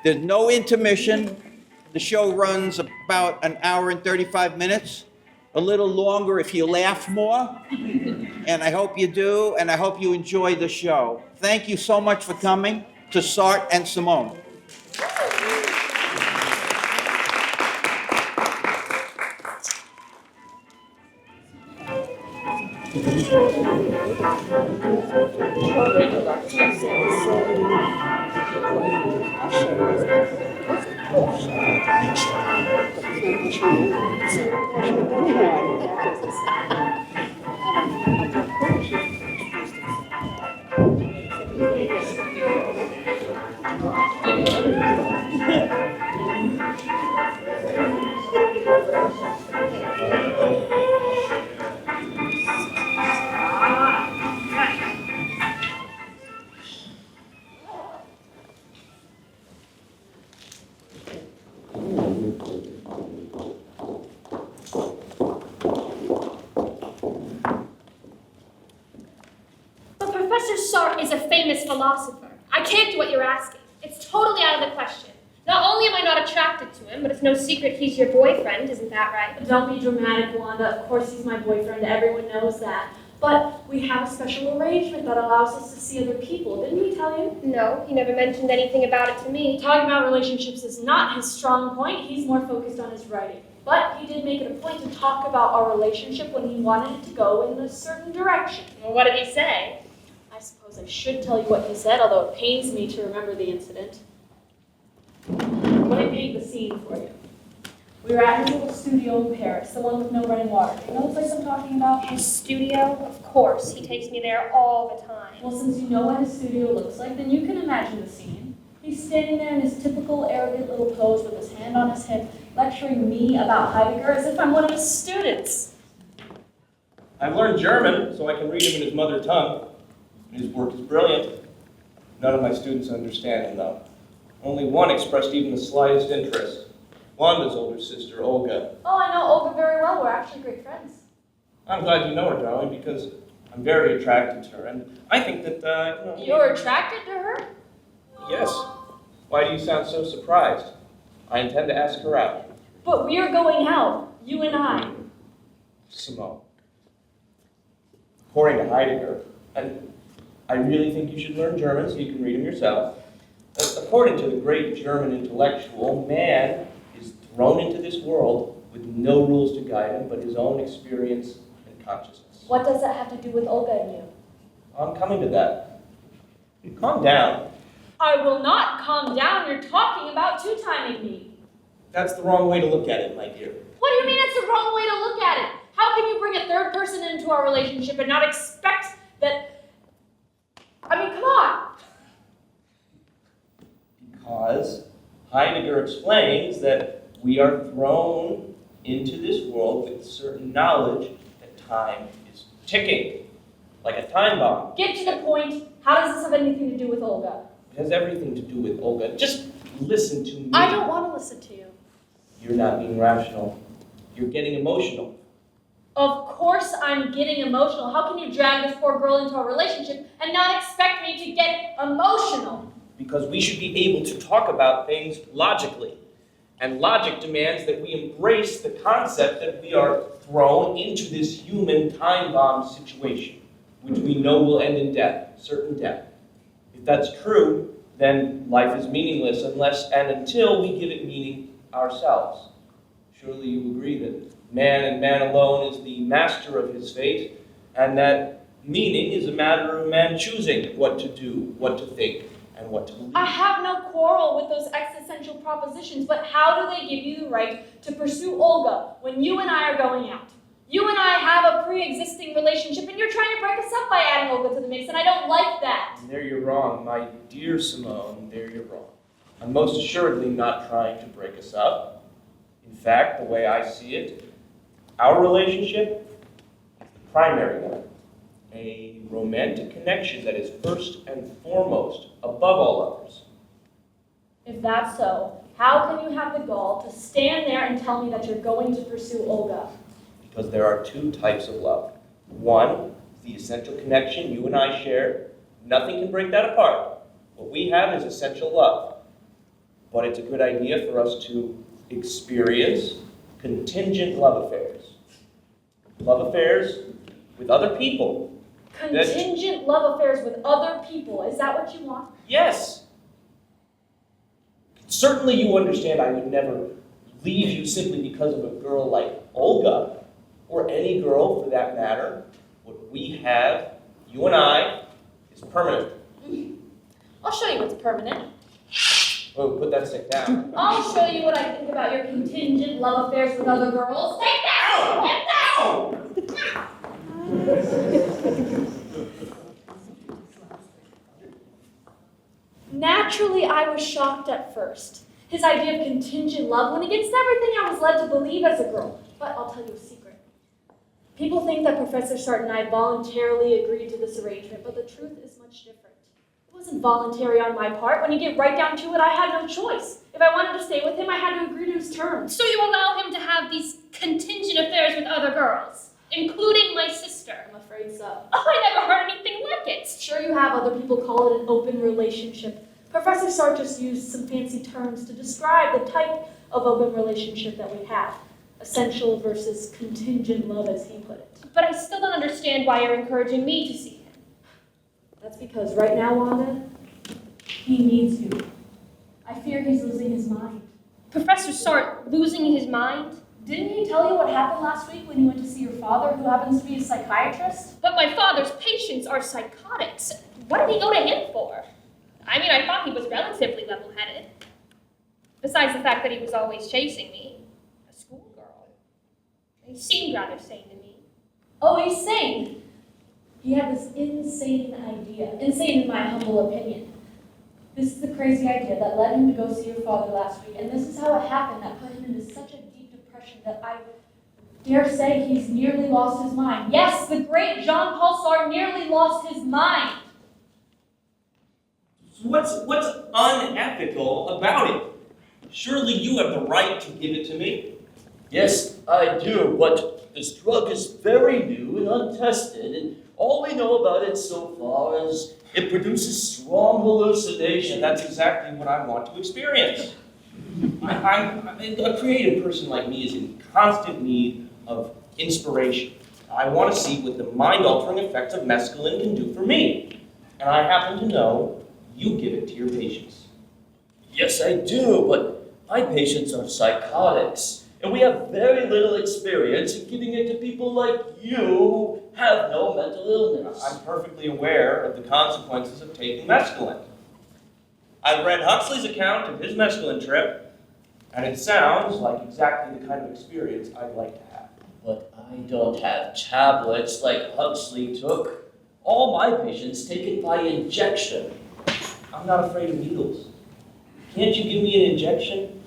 There's no intermission. The show runs about an hour and 35 minutes, a little longer if you laugh more. And I hope you do, and I hope you enjoy the show. Thank you so much for coming to Sartre and Simone. Sartre is a famous philosopher. I can't do what you're asking. It's totally out of the question. Not only am I not attracted to him, but it's no secret he's your boyfriend, isn't that right? Don't be dramatic, Wanda. Of course he's my boyfriend. Everyone knows that. But we have a special arrangement that allows us to see other people. Didn't he tell you? No, he never mentioned anything about it to me. Talking about relationships is not his strong point. He's more focused on his writing. But he did make it a point to talk about our relationship when he wanted it to go in a certain direction. Well, what did he say? I suppose I should tell you what he said, although it pains me to remember the incident. Let me paint the scene for you. We were at his little studio in Paris, the one with no running water. You know the place I'm talking about? His studio? Of course. He takes me there all the time. Well, since you know what his studio looks like, then you can imagine the scene. He's standing there in his typical arrogant little pose with his hand on his hip, lecturing me about Heidegger as if I'm one of his students. I've learned German, so I can read him in his mother tongue. His work is brilliant. None of my students understand him, though. Only one expressed even the slightest interest. Wanda's older sister, Olga. Oh, I know Olga very well. We're actually great friends. I'm glad you know her, darling, because I'm very attracted to her, and I think that, You're attracted to her? Yes. Why do you sound so surprised? I intend to ask her out. But we're going out, you and I. Simone. According to Heidegger, and I really think you should learn German so you can read him yourself. According to the great German intellectual, man is thrown into this world with no rules to guide him but his own experience and consciousness. What does that have to do with Olga and you? I'm coming to that. Calm down. I will not calm down. You're talking about two-timing me. That's the wrong way to look at it, my dear. What do you mean it's the wrong way to look at it? How can you bring a third person into our relationship and not expect that... I mean, come on. Because Heidegger explains that we are thrown into this world with certain knowledge that time is ticking, like a time bomb. Get to the point. How does this have anything to do with Olga? It has everything to do with Olga. Just listen to me. I don't want to listen to you. You're not being rational. You're getting emotional. Of course I'm getting emotional. How can you drag this poor girl into a relationship and not expect me to get emotional? Because we should be able to talk about things logically. And logic demands that we embrace the concept that we are thrown into this human time bomb situation, which we know will end in death, certain death. If that's true, then life is meaningless unless and until we give it meaning ourselves. Surely you agree that man and man alone is the master of his fate, and that meaning is a matter of man choosing what to do, what to think, and what to believe. I have no quarrel with those existential propositions, but how do they give you the right to pursue Olga when you and I are going out? You and I have a pre-existing relationship, and you're trying to break us up by adding Olga to the mix, and I don't like that. And there you're wrong, my dear Simone, there you're wrong. I'm most assuredly not trying to break us up. In fact, the way I see it, our relationship is the primary one. A romantic connection that is first and foremost, above all others. If that's so, how can you have the gall to stand there and tell me that you're going to pursue Olga? Because there are two types of love. One, the essential connection you and I share. Nothing can break that apart. What we have is essential love. but it's a good idea for us to experience contingent love affairs. Love affairs with other people. Contingent love affairs with other people. Is that what you want? Yes. Certainly you understand I would never leave you simply because of a girl like Olga, or any girl for that matter. What we have, you and I, is permanent. I'll show you what's permanent. Oh, put that stick down. I'll show you what I think about your contingent love affairs with other girls. Take that! Get down! Naturally, I was shocked at first. His idea of contingent love went against everything I was led to believe as a girl. But I'll tell you a secret. People think that Professor Sartre and I voluntarily agreed to this arrangement, but the truth is much different. It wasn't voluntary on my part. When you get right down to it, I had no choice. If I wanted to stay with him, I had to agree to his terms. So you allow him to have these contingent affairs with other girls, including my sister? I'm afraid so. Oh, I never heard anything like it. Sure, you have other people call it an open relationship. Professor Sartre just used some fancy terms to describe the type of open relationship that we have. Essential versus contingent love, as he put it. But I still don't understand why you're encouraging me to see him. That's because right now, Wanda, he needs you. I fear he's losing his mind. Professor Sartre losing his mind? Didn't he tell you what happened last week when you went to see your father, who happens to be a psychiatrist? But my father's patients are psychotics. What did he go to him for? I mean, I thought he was relatively level-headed. Besides the fact that he was always chasing me. A schoolgirl. He seemed rather sane to me. Oh, he's sane. He had this insane idea. Insane in my humble opinion. This is the crazy idea that led him to go see your father last week, and this is how it happened that put him into such a deep depression that I dare say he's nearly lost his mind. Yes, the great Jean-Paul Sartre nearly lost his mind. What's unethical about it? Surely you have the right to give it to me. Yes, I do, but this drug is very new and untested, and all we know about it so far is it produces strong hallucinations. And that's exactly what I want to experience. A creative person like me is in constant need of inspiration. I want to see what the mind-altering effects of mescaline can do for me. And I happen to know you give it to your patients. Yes, I do, but my patients are psychotics, and we have very little experience in giving it to people like you who have no mental illness. I'm perfectly aware of the consequences of taking mescaline. I've read Huxley's account of his mescaline trip, and it sounds like exactly the kind of experience I'd like to have. But I don't have tablets like Huxley took. All my patients take it by injection. I'm not afraid of needles. Can't you give me an injection?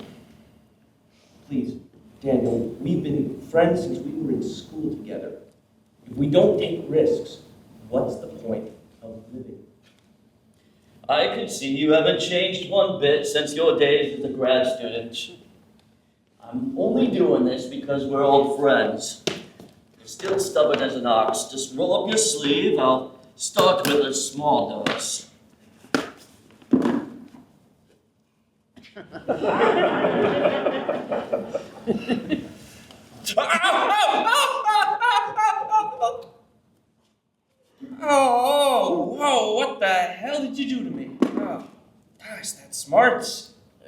Please, Daniel, we've been friends since we were in school together. If we don't take risks, what's the point of living? I can see you haven't changed one bit since your days as a grad student. I'm only doing this because we're old friends. You're still stubborn as an ox. Just roll up your sleeve. I'll start with a small dose. Oh, whoa, what the hell did you do to me? Oh, gosh, that's smart.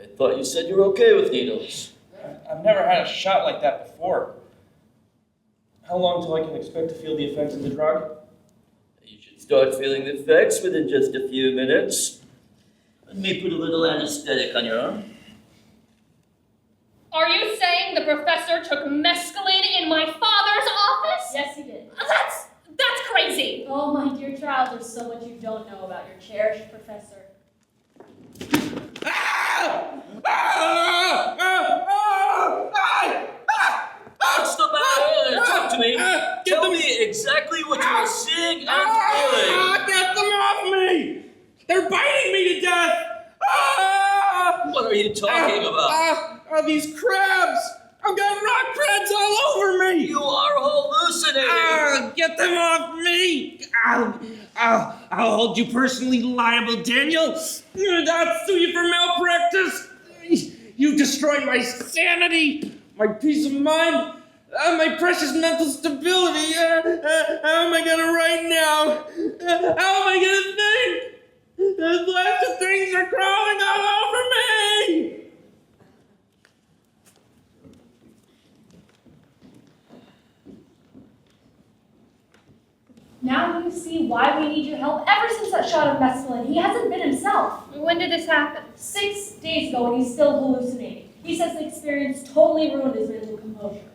I thought you said you were okay with needles. I've never had a shot like that before. How long till I can expect to feel the effects of the drug? You should start feeling the effects within just a few minutes. Let me put a little anesthetic on your arm. Are you saying the professor took mescaline in my father's office? Yes, he did. That's crazy. Oh, my dear child, there's so much you don't know about your cherished professor. What's the matter? Talk to me. Tell me exactly what you are seeing and feeling. Get them off me! They're biting me to death! What are you talking about? These crabs! I've got rock crabs all over me! You are hallucinating. Get them off me! I'll hold you personally liable, Daniel. I'll sue you for malpractice. You destroyed my sanity, my peace of mind, my precious mental stability. How am I gonna write now? How am I gonna think? Lots of things are crawling all over me. Now you see why we need your help. Ever since that shot of mescaline, he hasn't been himself. When did this happen? 6 days ago, and he's still hallucinating. He says the experience totally ruined his mental composure.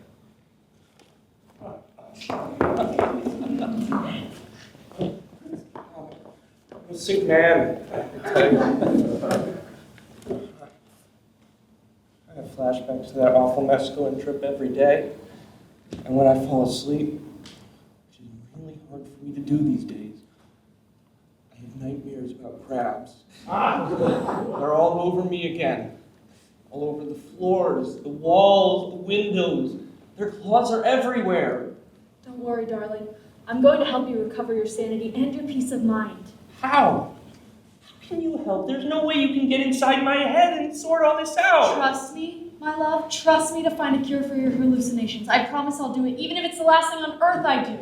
I'm a sick man, I tell you. I have flashbacks to that awful mescaline trip every day. And when I fall asleep, which is really hard for me to do these days, I have nightmares about crabs. They're all over me again. All over the floors, the walls, the windows. Their claws are everywhere. Don't worry, darling. I'm going to help you recover your sanity and your peace of mind. How? How can you help? There's no way you can get inside my head and sort all this out. Trust me, my love. Trust me to find a cure for your hallucinations. I promise I'll do it, even if it's the last thing on earth I do.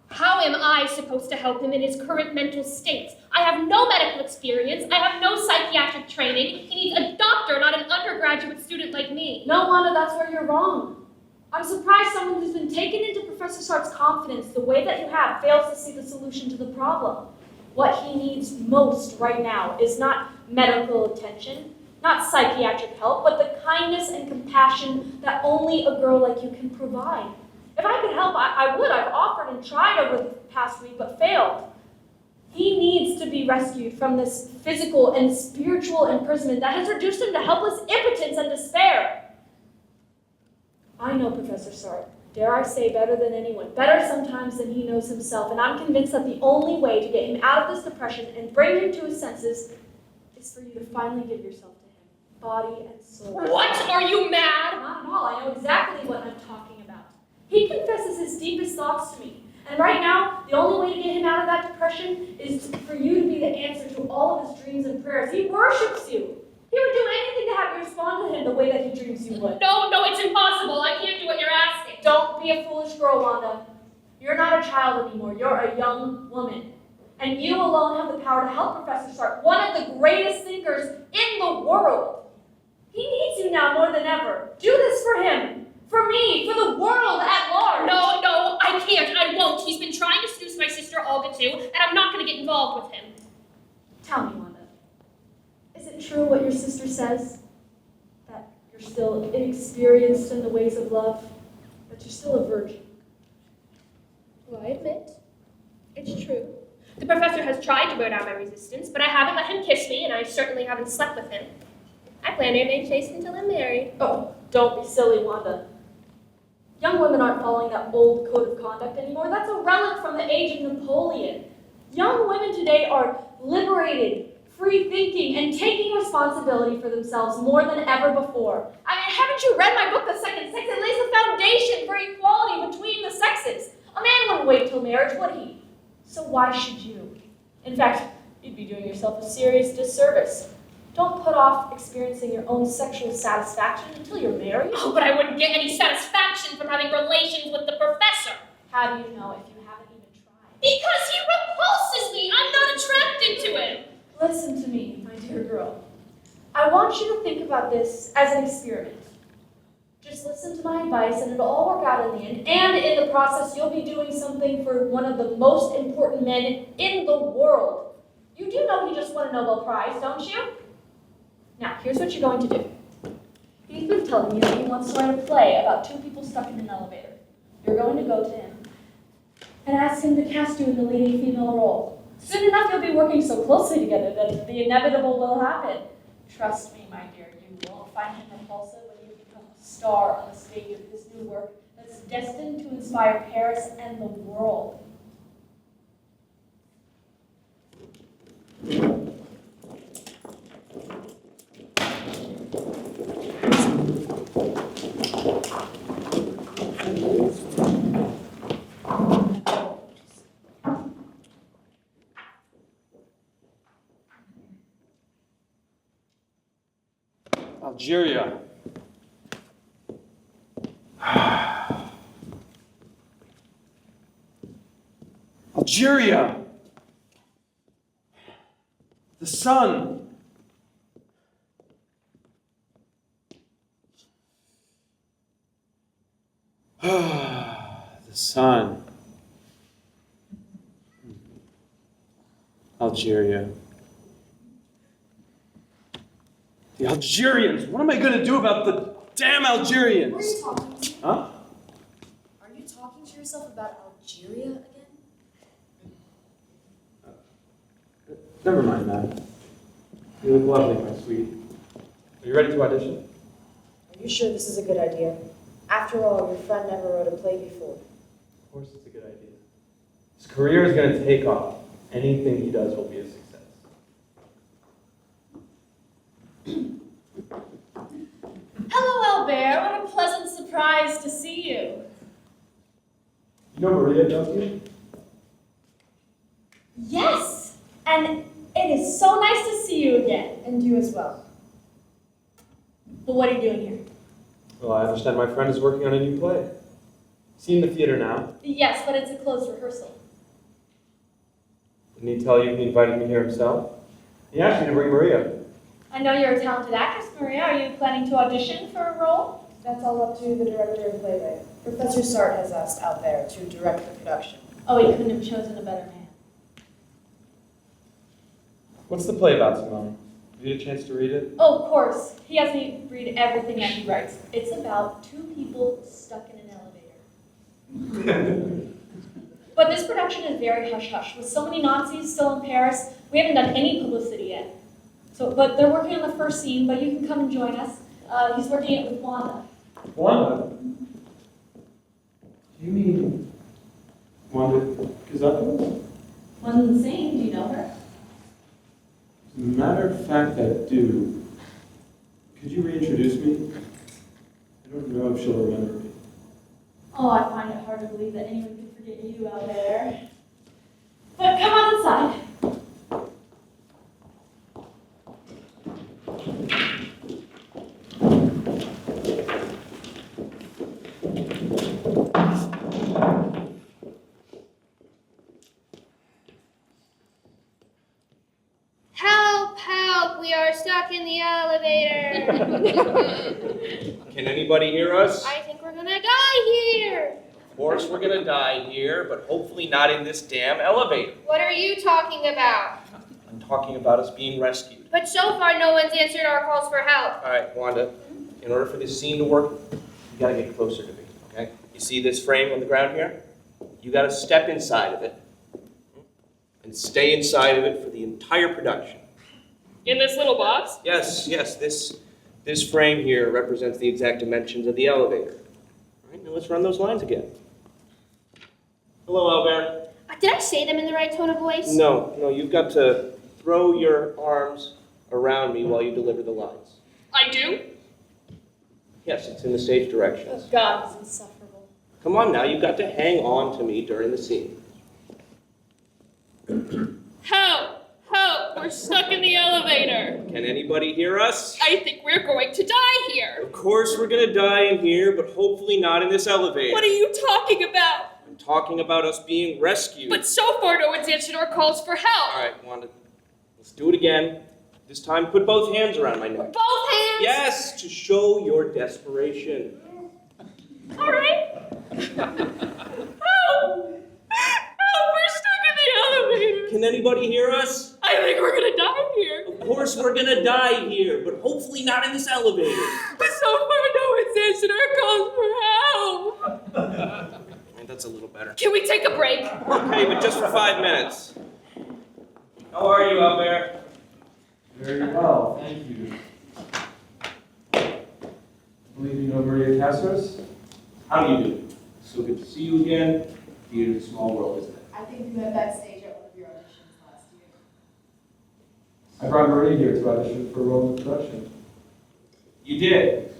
How am I supposed to help him in his current mental state? I have no medical experience. I have no psychiatric training. He needs a doctor, not an undergraduate student like me. No, Wanda, that's where you're wrong. I'm surprised someone who's been taken into Professor Sartre's confidence the way that you have fails to see the solution to the problem. What he needs most right now is not medical attention, not psychiatric help, but the kindness and compassion that only a girl like you can provide. If I could help, I would. I've offered and tried over the past week, but failed. He needs to be rescued from this physical and spiritual imprisonment that has reduced him to helpless impotence and despair. I know Professor Sartre, dare I say better than anyone, better sometimes than he knows himself, and I'm convinced that the only way to get him out of this depression and bring him to his senses is for you to finally give yourself to him, body and soul. What? Are you mad? Not at all. I know exactly what I'm talking about. He confesses his deepest thoughts to me. And right now, the only way to get him out of that depression is for you to be the answer to all of his dreams and prayers. He worships you. He would do anything to have you respond to him the way that he dreams you would. No, it's impossible. I can't do what you're asking. Don't be a foolish girl, Wanda. You're not a child anymore. You're a young woman. And you alone have the power to help Professor Sartre, one of the greatest thinkers in the world. He needs you now more than ever. Do this for him. For me, for the world at large. No, I can't. I won't. He's been trying to seduce my sister Olga too, and I'm not going to get involved with him. Tell me, Wanda, is it true what your sister says? That you're still inexperienced in the ways of love? That you're still a virgin? Well, I admit, it's true. The professor has tried to wear down my resistance, but I haven't let him kiss me, and I certainly haven't slept with him. I plan to remain chaste until I'm married. Oh, don't be silly, Wanda. Young women aren't following that old code of conduct anymore. That's a relic from the age of Napoleon. Young women today are liberated, free-thinking, and taking responsibility for themselves more than ever before. I mean, haven't you read my book, The Second Sex? It lays the foundation for equality between the sexes. A man wouldn't wait till marriage, would he? So why should you? In fact, you'd be doing yourself a serious disservice. Don't put off experiencing your own sexual satisfaction until you're married. Oh, but I wouldn't get any satisfaction from having relations with the professor. How do you know if you haven't even tried? Because he repulses me. I'm not attracted to him. Listen to me, my dear girl. I want you to think about this as an experiment. Just listen to my advice and it'll all work out in the end. And in the process, you'll be doing something for one of the most important men in the world. You do know he just won a Nobel Prize, don't you? Now, here's what you're going to do. He's been telling you that he wants to write a play about two people stuck in an elevator. You're going to go to him and ask him to cast you in the leading female role. Soon enough, you'll be working so closely together that the inevitable will happen. Trust me, my dear, you won't find him repulsive when you become a star on the stage of this new work that's destined to inspire Paris and the world. Algeria. Algeria. The sun. The sun. Algeria. The Algerians! What am I gonna do about the damn Algerians? Who are you talking to? Huh? Are you talking to yourself about Algeria again? Never mind that. You look lovely, my sweet. Are you ready to audition? Are you sure this is a good idea? After all, your friend never wrote a play before. Of course it's a good idea. His career is gonna take off. Anything he does will be a success. Hello, Albert. What a pleasant surprise to see you. You know Maria, don't you? Yes, and it is so nice to see you again. And you as well. But what are you doing here? Well, I understand my friend is working on a new play. Is he in the theater now? Yes, but it's a closed rehearsal. Didn't he tell you he invited me here himself? He asked me to bring Maria. I know you're a talented actress, Maria. Are you planning to audition for a role? That's all up to the director and playwright. Professor Sartre has asked Albert to direct the production. Oh, he couldn't have chosen a better man. What's the play about, Simone? Did you get a chance to read it? Oh, of course. He has me read everything that he writes. It's about two people stuck in an elevator. But this production is very hush-hush. With so many Nazis still in Paris, we haven't done any publicity yet. But they're working on the first scene, but you can come and join us. He's working it with Wanda. Wanda? Do you mean Wanda Kazato? One and the same. Do you know her? As a matter of fact, I do. Could you reintroduce me? I don't know if she'll remember me. Oh, I find it hard to believe that anyone could forget you out there. But come on inside. Help, help, we are stuck in the elevator. Can anybody hear us? I think we're gonna die here. Of course we're gonna die here, but hopefully not in this damn elevator. What are you talking about? I'm talking about us being rescued. But so far, no one's answered our calls for help. All right, Wanda, in order for this scene to work, you gotta get closer to me, okay? You see this frame on the ground here? You gotta step inside of it and stay inside of it for the entire production. In this little box? Yes, this frame here represents the exact dimensions of the elevator. All right, now let's run those lines again. Hello, Albert. Did I say them in the right tone of voice? No, you've got to throw your arms around me while you deliver the lines. I do? Yes, it's in the stage directions. Oh, God, this is insufferable. Come on now, you've got to hang on to me during the scene. Help! Help! We're stuck in the elevator. Can anybody hear us? I think we're going to die here. Of course we're gonna die in here, but hopefully not in this elevator. What are you talking about? I'm talking about us being rescued. But so far, no one's answered our calls for help. All right, Wanda, let's do it again. This time, put both hands around my neck. Both hands? Yes, to show your desperation. All right. Help! Help! We're stuck in the elevator. Can anybody hear us? I think we're gonna die here. Of course we're gonna die here, but hopefully not in this elevator. But so far, no one's answered our calls for help. That's a little better. Can we take a break? Okay, but just for 5 minutes. How are you out there? Very well, thank you. I believe you know Maria Cassos? How do you do? So good to see you again. Theater's a small world, isn't it? I think we met backstage at one of your auditions last year. I brought Maria here to audition for a role in the production. You did.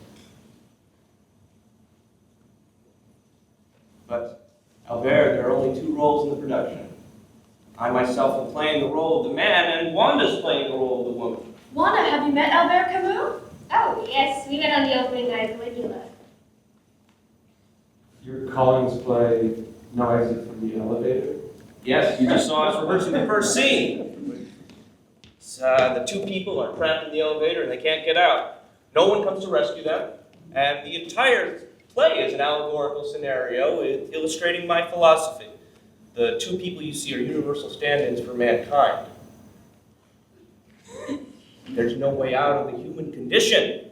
But, Albert, there are only 2 roles in the production. I myself am playing the role of the man, and Wanda's playing the role of the woman. Wanda, have you met Albert Camus? Oh, yes, we met on the opening night of Caligula. Your Collins play, No Exit from the Elevator? Yes, you just saw us rehearsing the first scene. The two people are trapped in the elevator and they can't get out. No one comes to rescue them, and the entire play is an allegorical scenario illustrating my philosophy. The two people you see are universal stand-ins for mankind. There's no way out of the human condition.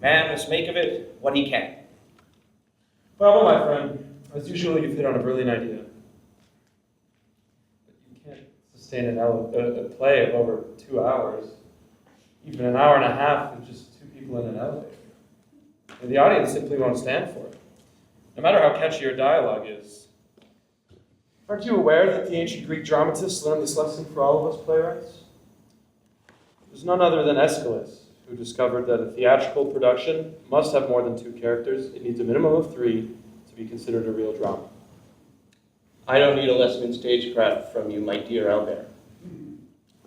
Man must make of it what he can. Well, my friend, as usual, you've hit on a brilliant idea. But you can't sustain a play of over 2 hours, even an hour and a half with just two people in an elevator. And the audience simply won't stand for it, no matter how catchy your dialogue is. Aren't you aware that the ancient Greek dramatists learned this lesson for all of us playwrights? It was none other than Aeschylus who discovered that a theatrical production must have more than 2 characters. It needs a minimum of 3 to be considered a real drama. I don't need a lesson in stagecraft from you, my dear Albert.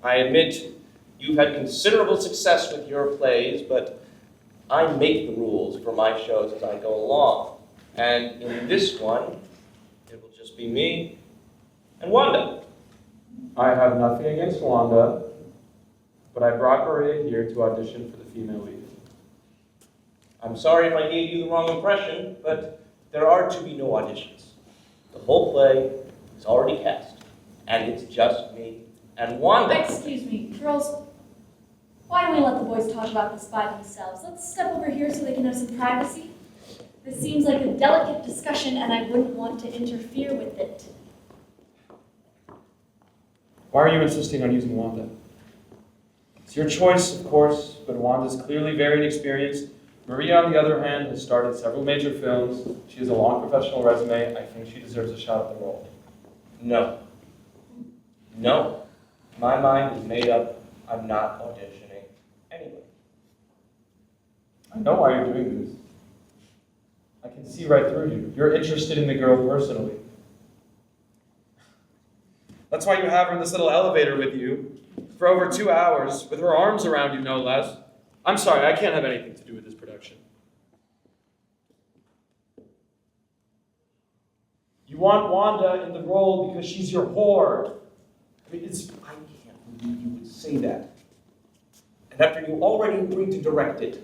I admit you've had considerable success with your plays, but I make the rules for my shows as I go along. And in this one, it will just be me and Wanda. I have nothing against Wanda, but I brought her in here to audition for the female lead. I'm sorry if I gave you the wrong impression, but there are to be no auditions. The whole play is already cast, and it's just me and Wanda. Excuse me, girls. Why don't we let the boys talk about this by themselves? Let's step over here so they can have some privacy. This seems like a delicate discussion, and I wouldn't want to interfere with it. Why are you insisting on using Wanda? It's your choice, of course, but Wanda's clearly very inexperienced. Maria, on the other hand, has starred in several major films. She has a long professional resume. I think she deserves a shot at the role. No. No. My mind is made up. I'm not auditioning anyway. I know why you're doing this. I can see right through you. You're interested in the girl personally. That's why you have her in this little elevator with you for over 2 hours, with her arms around you, no less. I'm sorry, I can't have anything to do with this production. You want Wanda in the role because she's your whore. I mean, I can't believe you would say that. And after you already agreed to direct it,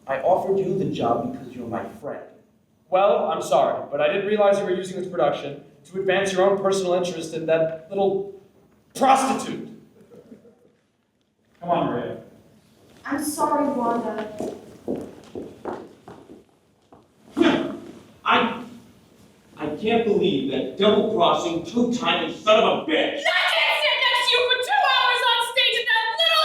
I offered you the job because you're my friend. Well, I'm sorry, but I didn't realize you were using this production to advance your own personal interest in that little prostitute. Come on, Maria. I'm sorry, Wanda. I can't believe that double-crossing, two-timing son of a bitch. I can't stand next to you for 2 hours on stage in that little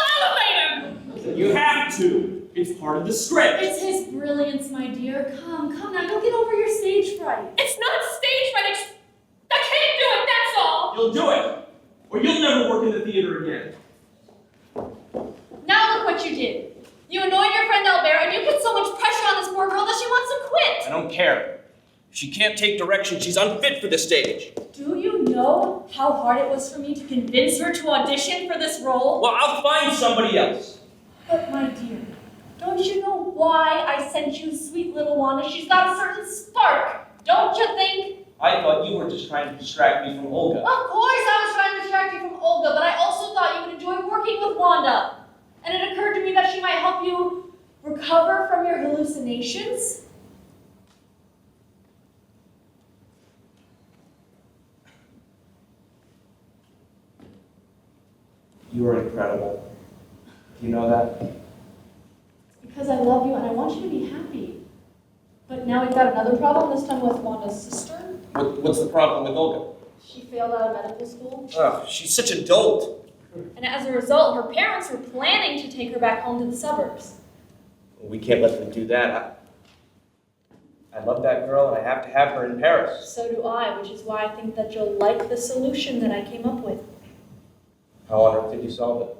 elevator! You have to. It's part of the script. It's his brilliance, my dear. Come now, you'll get over your stage fright. It's not stage fright, I can't do it, that's all! You'll do it, or you'll never work in the theater again. Now look what you did. You annoyed your friend Albert, and you put so much pressure on this poor girl that she wants to quit. I don't care. If she can't take direction, she's unfit for the stage. Do you know how hard it was for me to convince her to audition for this role? Well, I'll find somebody else. But my dear, don't you know why I sent you sweet little Wanda? She's got a certain spark, don't you think? I thought you were just trying to distract me from Olga. Of course I was trying to distract you from Olga, but I also thought you would enjoy working with Wanda. And it occurred to me that she might help you recover from your hallucinations. You are incredible. Do you know that? Because I love you and I want you to be happy. But now we've got another problem, this time with Wanda's sister. What's the problem with Olga? She failed out of medical school. Ugh, she's such a dolt. And as a result, her parents were planning to take her back home to the suburbs. We can't let them do that. I love that girl and I have to have her in Paris. So do I, which is why I think that you'll like the solution that I came up with. How on earth did you solve it?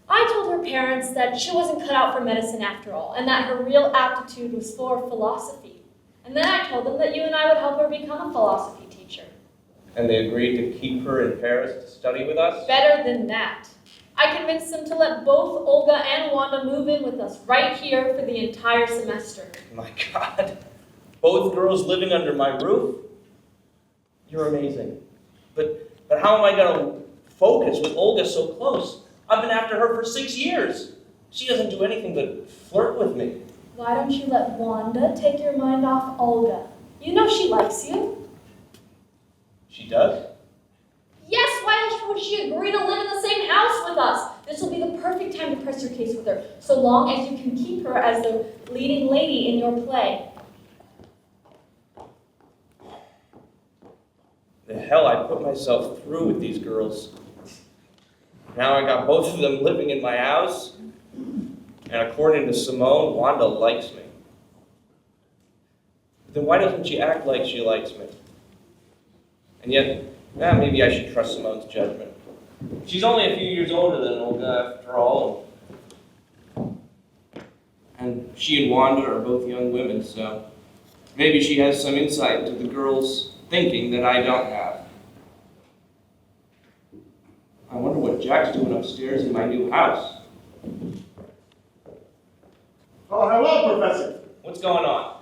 I told her parents that she wasn't cut out for medicine after all, and that her real aptitude was for philosophy. And then I told them that you and I would help her become a philosophy teacher. And they agreed to keep her in Paris to study with us? Better than that. I convinced them to let both Olga and Wanda move in with us right here for the entire semester. My God. Both girls living under my roof? You're amazing. But how am I going to focus with Olga so close? I've been after her for 6 years. She doesn't do anything but flirt with me. Why don't you let Wanda take your mind off Olga? You know she likes you. She does? Yes, why else would she agree to live in the same house with us? This will be the perfect time to press your case with her, so long as you can keep her as the leading lady in your play. The hell I put myself through with these girls. Now I got both of them living in my house, and according to Simone, Wanda likes me. Then why doesn't she act like she likes me? And yet, maybe I should trust Simone's judgment. She's only a few years older than Olga, after all. And she and Wanda are both young women, so maybe she has some insight into the girls' thinking that I don't have. I wonder what Jack's doing upstairs in my new house. Oh, hello, Professor. What's going on?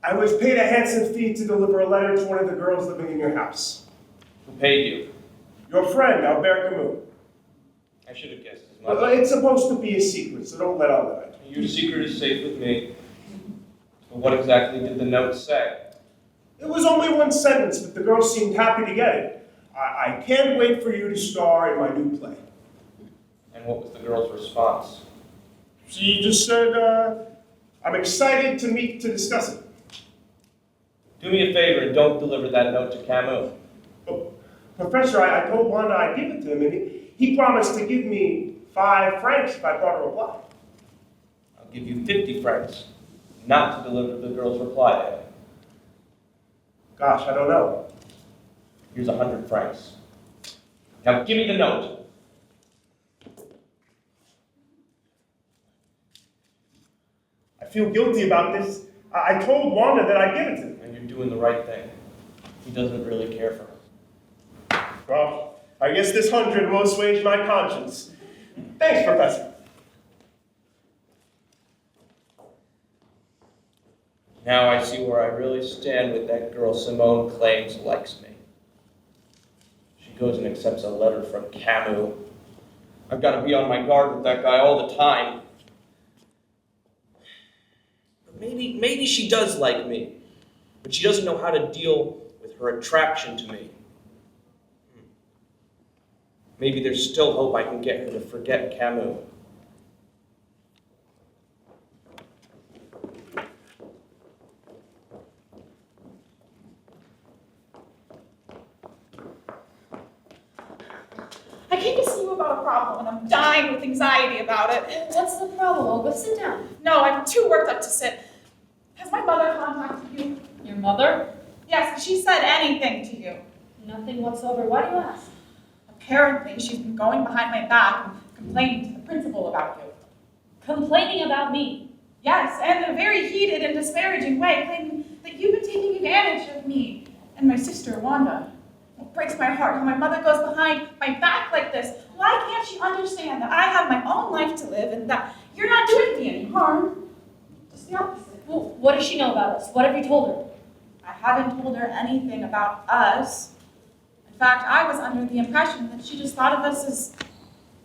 I was paid a handsome fee to deliver a letter to one of the girls living in your house. Who paid you? Your friend, Albert Camus. I should have guessed as much. It's supposed to be a secret, so don't let on to it. Your secret is safe with me. But what exactly did the note say? It was only one sentence, but the girl seemed happy to get it. I can't wait for you to star in my new play. And what was the girl's response? She just said, I'm excited to meet to discuss it. Do me a favor and don't deliver that note to Camus. Oh, Professor, I told Wanda I'd give it to him, and he promised to give me 5 francs if I brought a reply. I'll give you 50 francs not to deliver the girl's reply to him. Gosh, I don't know. Here's 100 francs. Now give me the note. I feel guilty about this. I told Wanda that I'd give it to him. And you're doing the right thing. He doesn't really care for her. Well, I guess this 100 will assuage my conscience. Thanks, Professor. Now I see where I really stand with that girl Simone claims likes me. She goes and accepts a letter from Camus. I've got to be on my guard with that guy all the time. But maybe she does like me, but she doesn't know how to deal with her attraction to me. Maybe there's still hope I can get her to forget Camus. I came to see you about a problem, and I'm dying with anxiety about it. What's the problem, Olga? Sit down. No, I'm too worked up to sit. Has my mother contacted you? Your mother? Yes, has she said anything to you? Nothing whatsoever. Why do you ask? Apparently, she's been going behind my back and complaining to the principal about you. Complaining about me. Yes, and in a very heated and disparaging way, claiming that you've been taking advantage of me and my sister, Wanda. It breaks my heart how my mother goes behind my back like this. Why can't she understand that I have my own life to live and that you're not doing me any harm? Just the opposite. Well, what does she know about us? What have you told her? I haven't told her anything about us. In fact, I was under the impression that she just thought of us as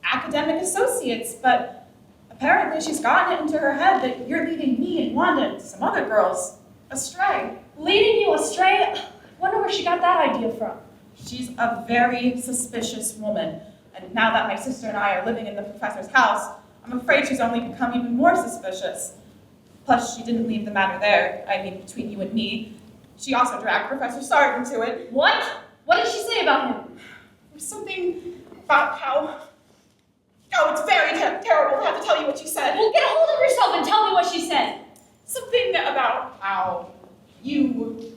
academic associates, but apparently she's gotten it into her head that you're leading me and Wanda and some other girls astray. Leading you astray? Wonder where she got that idea from. She's a very suspicious woman, and now that my sister and I are living in the professor's house, I'm afraid she's only become even more suspicious. Plus, she didn't leave the matter there, I mean, between you and me. She also dragged Professor Sartre into it. What? What did she say about him? Something about how... Oh, it's very terrible to have to tell you what she said. Well, get a hold of yourself and tell me what she said. Something about how you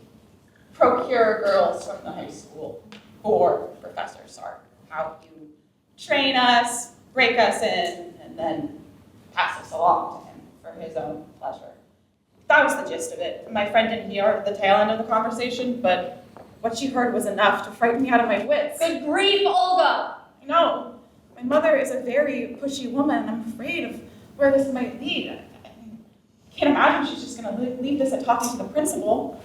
procure girls from the high school for Professor Sartre. How you train us, break us in, and then pass us along to him for his own pleasure. That was the gist of it. My friend didn't hear the tail end of the conversation, but what she heard was enough to frighten me out of my wits. Good grief, Olga! I know. My mother is a very pushy woman, and I'm afraid of where this might lead. I can't imagine she's just going to leave this at talking to the principal.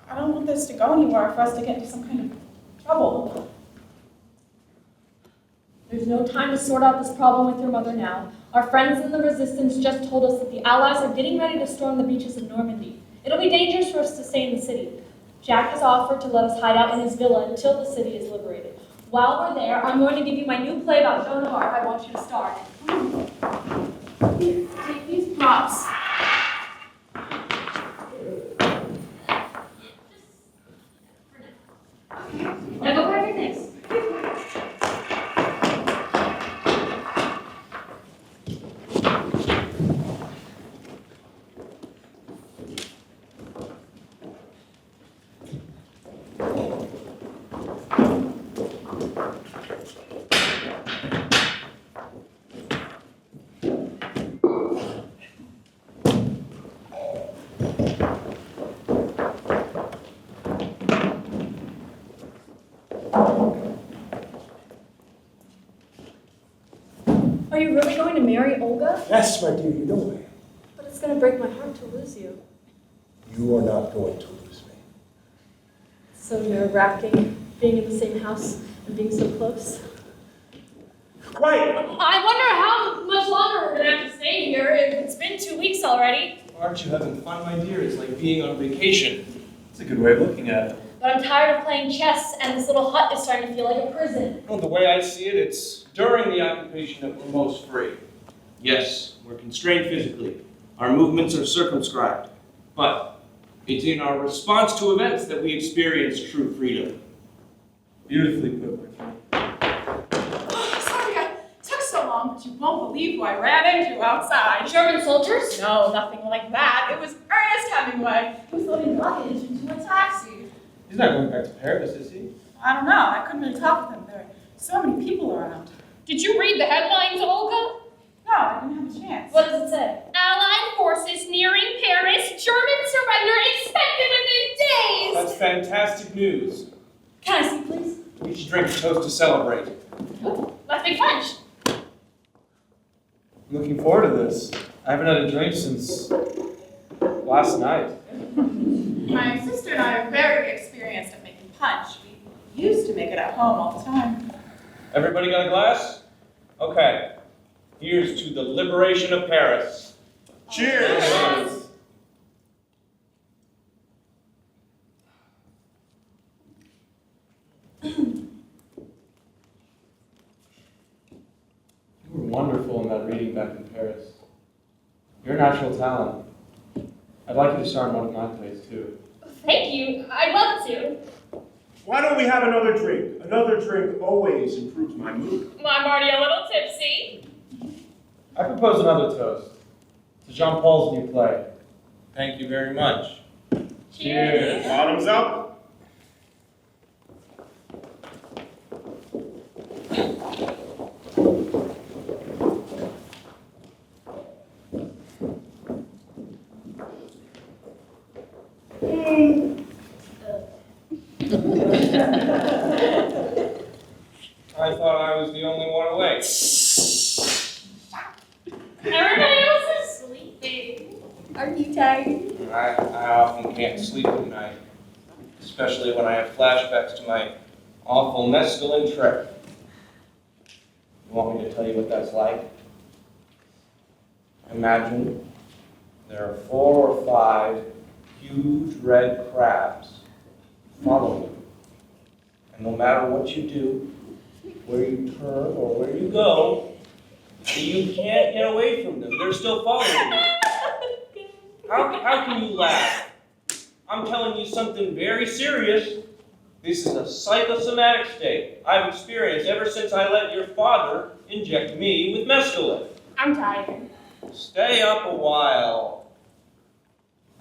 I don't want this to go anywhere for us to get into some kind of trouble. There's no time to sort out this problem with your mother now. Our friends in the resistance just told us that the Allies are getting ready to storm the beaches of Normandy. It'll be dangerous for us to stay in the city. Jack has offered to let us hide out in his villa until the city is liberated. While we're there, I'm going to give you my new play about Joan of Arc I want you to star in. Here, take these props. Now go grab your things. Are you really going to marry Olga? Yes, my dear, you know I am. But it's going to break my heart to lose you. You are not going to lose me. So nerve-wracking, being in the same house and being so close. Quiet! I wonder how much longer we're gonna have to stay here. It's been 2 weeks already. Aren't you having fun, my dear? It's like being on vacation. It's a good way of looking at it. But I'm tired of playing chess, and this little hut is starting to feel like a prison. Well, the way I see it, it's during the occupation that we're most free. Yes, we're constrained physically. Our movements are circumscribed. But it's in our response to events that we experience true freedom. Beautifully put, my friend. Sorry it took so long, but you won't believe who I ran into outside. German soldiers? No, nothing like that. It was Ernest Hemingway. He was loading luggage into a taxi. He's not going back to Paris, is he? I don't know. I couldn't really talk with him. There were so many people around. Did you read the headlines, Olga? No, I didn't have a chance. What does it say? Allied forces nearing Paris. German surrender expected within days. That's fantastic news. Can I see, please? We should drink a toast to celebrate. Let's make punch. I'm looking forward to this. I haven't had a drink since last night. My sister and I are very experienced at making punch. We used to make it at home all the time. Everybody got a glass? Okay. Here's to the liberation of Paris. Cheers! You were wonderful in that reading back in Paris. You're a natural talent. I'd like you to star in one of my plays, too. Thank you. I'd love to. Why don't we have another drink? Another drink always improves my mood. Well, I'm already a little tipsy. I propose another toast to Jean Paul's new play. Thank you very much. Cheers. Bottoms up. I thought I was the only one awake. Everybody else is sleeping. Are you tired? I often can't sleep at night, especially when I have flashbacks to my awful mescaline trip. You want me to tell you what that's like? Imagine there are 4 or 5 huge red crabs following you. And no matter what you do, where you turn or where you go, you can't get away from them. They're still following you. How can you laugh? I'm telling you something very serious. This is a psychosomatic state I've experienced ever since I let your father inject me with mescaline. I'm tired. Stay up a while.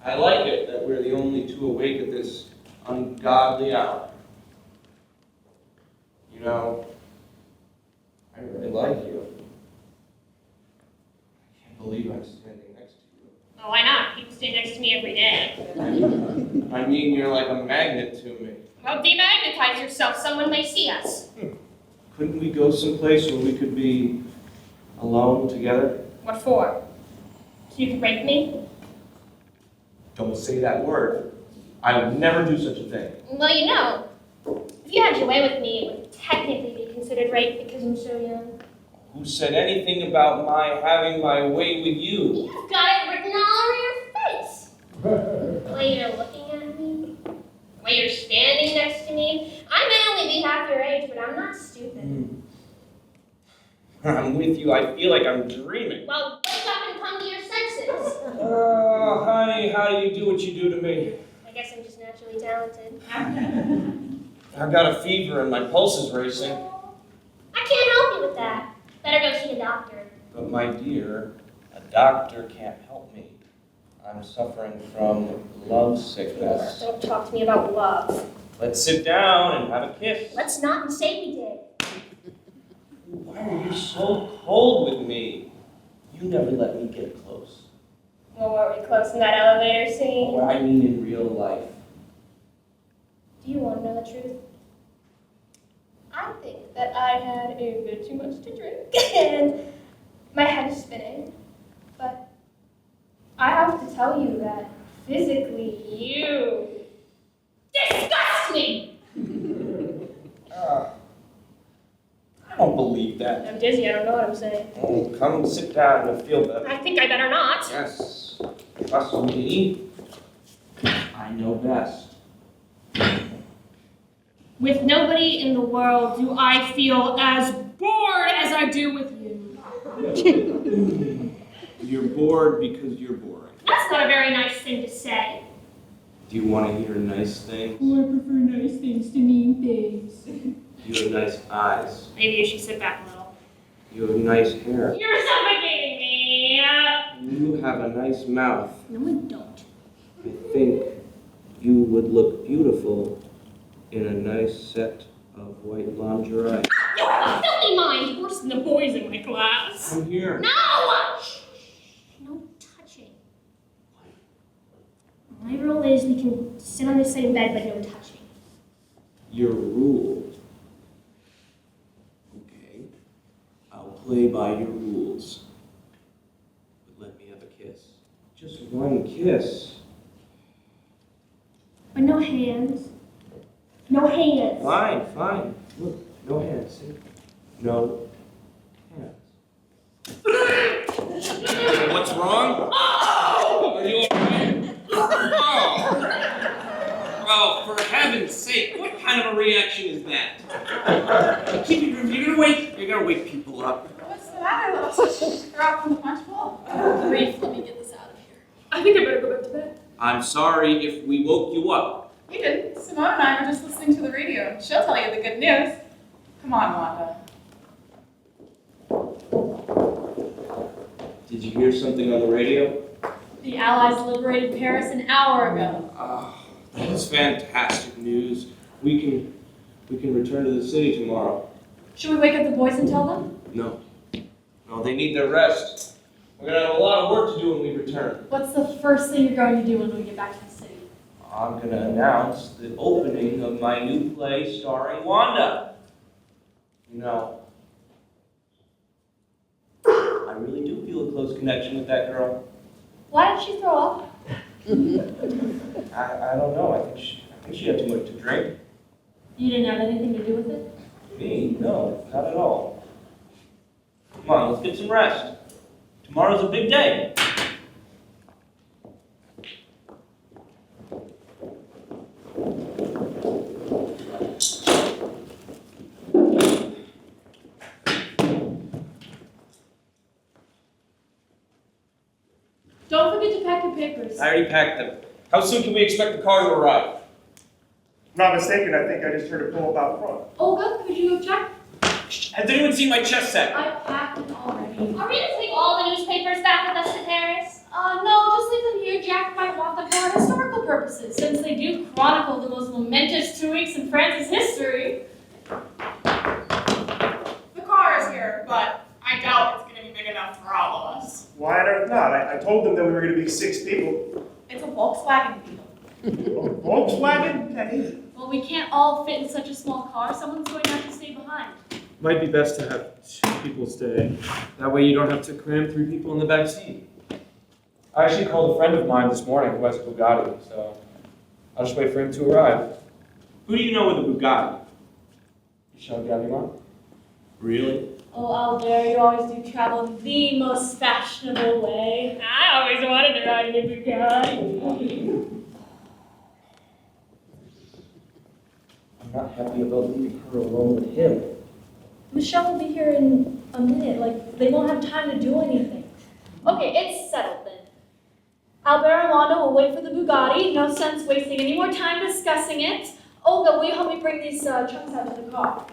I like it that we're the only 2 awake at this ungodly hour. You know, I really like you. I can't believe I'm standing next to you. Oh, why not? People stay next to me every day. I mean, you're like a magnet to me. Well, demagnetize yourself. Someone may see us. couldn't we go someplace where we could be alone together? What for? So you can rape me? Don't say that word. I would never do such a thing. Well, you know, if you had your way with me, it would technically be considered rape because I'm so young. Who said anything about my having my way with you? You've got it written all over your face. The way you're looking at me, the way you're standing next to me. I may only be half your age, but I'm not stupid. I'm with you. I feel like I'm dreaming. Well, wake up and come to your senses. Oh, honey, how do you do what you do to me? I guess I'm just naturally talented. I've got a fever and my pulse is racing. I can't help you with that. Better go see a doctor. But my dear, a doctor can't help me. I'm suffering from love sickness. Don't talk to me about love. Let's sit down and have a kiss. Let's not and say we did. Why are you so cold with me? You never let me get close. Well, were we close in that elevator scene? Or I mean in real life. Do you want to know the truth? I think that I had a bit too much to drink and my head is spinning. But I have to tell you that physically you disgust me! I don't believe that. I'm dizzy, I don't know what I'm saying. Oh, come sit down and feel better. I think I better not. Yes, trust me. I know best. With nobody in the world do I feel as bored as I do with you. You're bored because you're boring. That's not a very nice thing to say. Do you want to hear nice things? I prefer nice things to mean things. You have nice eyes. Maybe you should sit back a little. You have nice hair. You're suffocating me! You have a nice mouth. No, I don't. I think you would look beautiful in a nice set of white lingerie. You have a filthy mind, worse than the boys in my class. Come here. No! No touching. My rule is we can sit on the same bed, but no touching. Your rule. Okay. I'll play by your rules. But let me have a kiss. Just one kiss. But no hands. No hands. Fine, fine. Look, no hands. See? No hands. What's wrong? Oh! Are you alright? Oh! Oh, for heaven's sake, what kind of a reaction is that? You're gonna wake people up. What's the matter, little sister? Drop from the punch bowl? Grief, let me get this out of here. I think I better go back to bed. I'm sorry if we woke you up. You didn't. Simone and I were just listening to the radio. She'll tell you the good news. Come on, Wanda. Did you hear something on the radio? The Allies liberated Paris an hour ago. Ah, that is fantastic news. We can return to the city tomorrow. Should we wake up the boys and tell them? No. No, they need their rest. We're gonna have a lot of work to do when we return. What's the first thing you're going to do when we get back to the city? I'm gonna announce the opening of my new play starring Wanda. You know, I really do feel a close connection with that girl. Why did she throw up? I don't know. I think she had too much to drink. You didn't have anything to do with it? Me? No, not at all. Come on, let's get some rest. Tomorrow's a big day. Don't forget to pack your papers. I already packed them. How soon can we expect the car to arrive? If I'm not mistaken, I think I just heard it pull up out front. Olga, could you go check? Has anyone seen my chess set? I packed it already. Are we going to take all the newspapers back with us to Paris? No, just leave them here. Jack might want them for historical purposes, since they do chronicle the most momentous 2 weeks in France's history. The car is here, but I doubt it's going to be big enough for all of us. Why on earth not? I told them that we were going to be 6 people. It's a Volkswagen Beetle. Volkswagen? That is. Well, we can't all fit in such a small car. Someone's going to have to stay behind. Might be best to have 2 people stay. That way you don't have to cram 3 people in the back seat. I actually called a friend of mine this morning who has a Bugatti, so I'll just wait for him to arrive. Who do you know with a Bugatti? Michel Gallimard? Really? Oh, Albert, you always do travel in the most fashionable way. I always wanted to ride in a Bugatti. I'm not happy about leaving her alone with him. Michelle will be here in a minute. Like, they won't have time to do anything. Okay, it's settled then. Albert and Wanda will wait for the Bugatti. No sense wasting any more time discussing it. Olga, will you help me bring these trunks out to the car?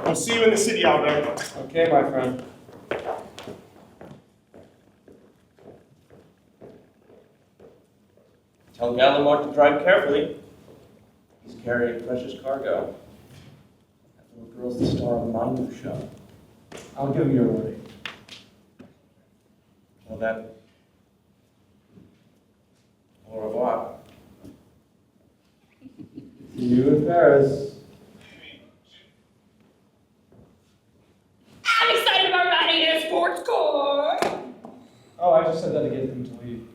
I'll see you in the city, Albert. Okay, my friend. Tell Gallimard to drive carefully. He's carrying precious cargo. That little girl's the star of my new show. I'll give him your warning. Well then, au revoir. See you in Paris. I'm excited about riding in a sports car. Oh, I just said that to get him to leave.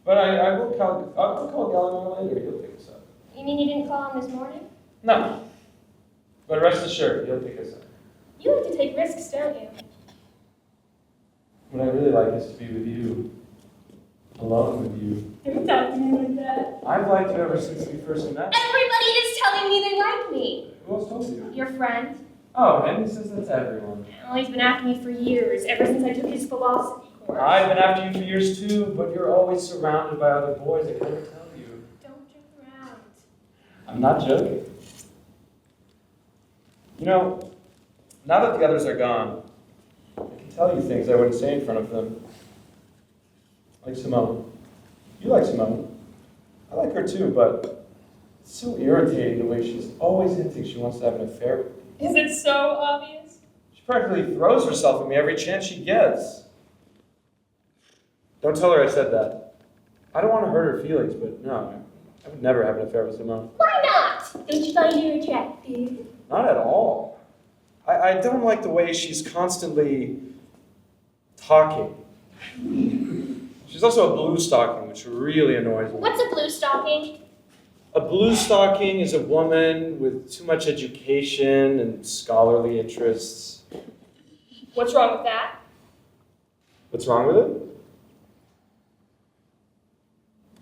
But I'll call Gallimard later. He'll pick us up. You mean you didn't call him this morning? No. But rest assured, he'll pick us up. You like to take risks, don't you? What I really like is to be with you. Alone with you. Don't talk to me like that. I've liked you ever since we first met. Everybody is telling me they like me. Who else told you? Your friend. Oh, Henry says that's everyone. Well, he's been after me for years, ever since I took his philosophy course. I've been after you for years too, but you're always surrounded by other boys. I can never tell you. Don't joke around. I'm not joking. You know, now that the others are gone, I can tell you things I wouldn't say in front of them. Like Simone. You like Simone. I like her too, but it's so irritating the way she's always hinting she wants to have an affair with me. Is it so obvious? She practically throws herself at me every chance she gets. Don't tell her I said that. I don't want to hurt her feelings, but no, I would never have an affair with Simone. Why not? Don't you find her attractive? Not at all. I don't like the way she's constantly talking. She's also a blue stocking, which really annoys me. What's a blue stocking? A blue stocking is a woman with too much education and scholarly interests. What's wrong with that? What's wrong with it?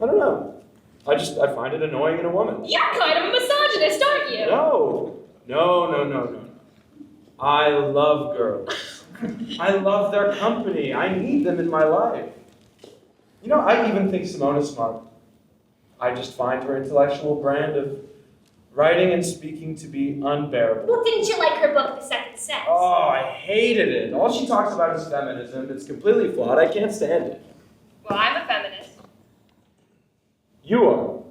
I don't know. I find it annoying in a woman. You're kind of a misogynist, aren't you? No. I love girls. I love their company. I need them in my life. You know, I even think Simone is smart. I just find her intellectual brand of writing and speaking to be unbearable. Well, didn't you like her book, The Second Sex? Oh, I hated it. All she talks about is feminism. It's completely flawed. I can't stand it. Well, I'm a feminist. You are.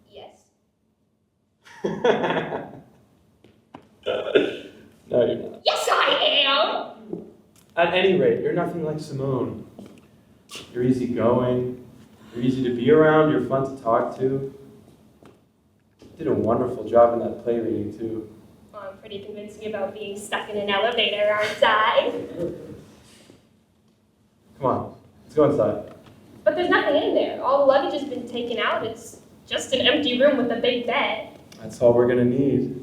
Yes. No, you're not. Yes, I am! At any rate, you're nothing like Simone. You're easygoing. You're easy to be around. You're fun to talk to. You did a wonderful job in that play reading, too. Well, I'm pretty convincing about being stuck in an elevator, aren't I? Come on, let's go inside. But there's nothing in there. All the luggage has been taken out. It's just an empty room with a big bed. That's all we're gonna need.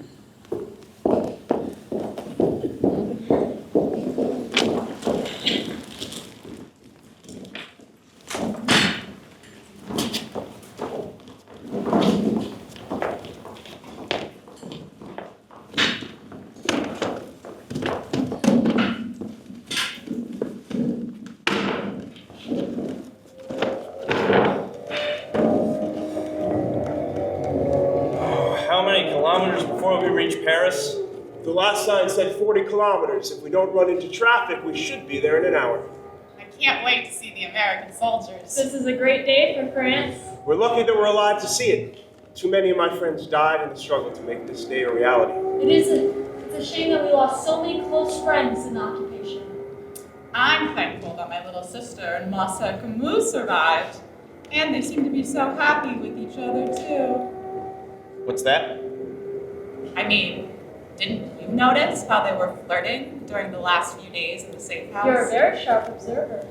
How many kilometers before we reach Paris? The last sign said 40 kilometers. If we don't run into traffic, we should be there in an hour. I can't wait to see the American soldiers. This is a great day for France. We're lucky that we're alive to see it. Too many of my friends died in the struggle to make this day a reality. It's a shame that we lost so many close friends in the occupation. I'm thankful that my little sister and Masa Camus survived. And they seem to be so happy with each other, too. What's that? I mean, didn't you notice how they were flirting during the last few days in the safe house? You're a very sharp observer.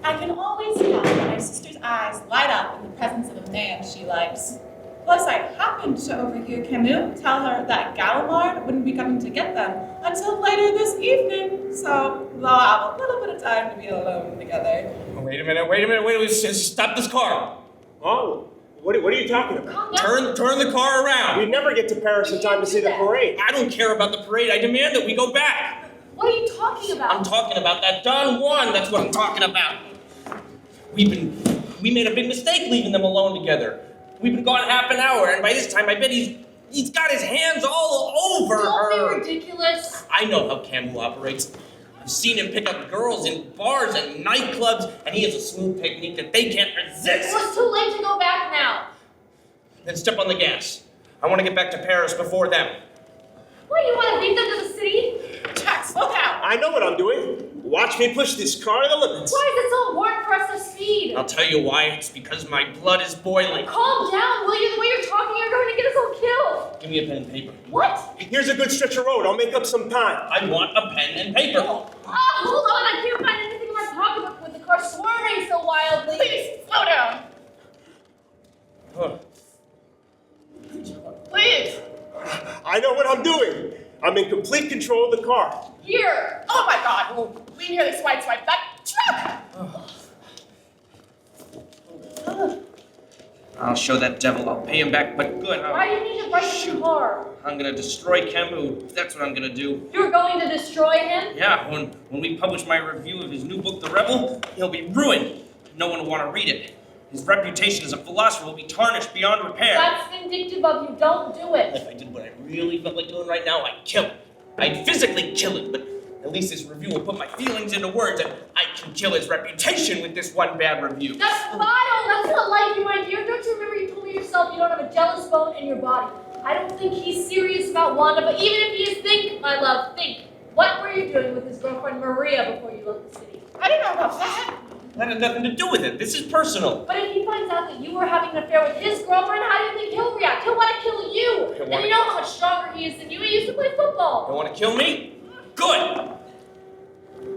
I can always tell when my sister's eyes light up in the presence of a man she likes. Plus, I happened to overhear Camus tell her that Gallimard wouldn't be coming to get them until later this evening, so they'll have a little bit of time to be alone together. Wait a minute, stop this car. Oh, what are you talking about? Calm down. Turn the car around. We never get to Paris in time to see the parade. I don't care about the parade, I demand that we go back. What are you talking about? I'm talking about that Don Juan, that's what I'm talking about. We made a big mistake leaving them alone together. We've been gone half an hour, and by this time I bet he's got his hands all over her. Don't be ridiculous. I know how Camus operates. I've seen him pick up girls in bars and nightclubs, and he has a smooth technique that they can't It resist. was too late to go back now. Then step on the gas. I want to get back to Paris before them. What, you want to beat them to the city? Jack, slow down! I know what I'm doing. Watch me push this car to the limits. Why is it so important for us to speed? I'll tell you why. It's because my blood is boiling. Calm down, will you? The way you're talking, you're going to get us all killed. Give me a pen and paper. What? Here's a good stretch of road. I'll make up some time. I want a pen and paper. Ah, hold on, I can't find anything in my pocketbook with the car swerving so wildly. Please, slow down! Huh. Please! I know what I'm doing. I'm in complete control of the car. Here. Oh my god! We nearly swiped that truck! I'll show that devil. I'll pay him back, but good. Why do you need to write in the car? I'm gonna destroy Camus. That's what I'm gonna do. You're going to destroy him? Yeah, when we publish my review of his new book, The Rebel, he'll be ruined. No one will want to read it. His reputation as a philosopher will be tarnished beyond repair. That's vindictive of you. Don't do it. If I did what I really felt like doing right now, I'd kill him. I'd physically kill him, but at least this review will put my feelings into words, and I can kill his reputation with this one bad review. That's vile. That's not like you, my dear. Don't you remember you told me yourself you don't have a jealous bone in your body? I don't think he's serious about Wanda, but even if he is, think, my love, think. What were you doing with his girlfriend Maria before you left the city? I don't know about that. That had nothing to do with it. This is personal. But if he finds out that you were having an affair with his girlfriend, how do you think he'll react? He'll want to kill you. He'll And wanna- you know how much stronger he is than you. He used to play football. You want to kill me? Good.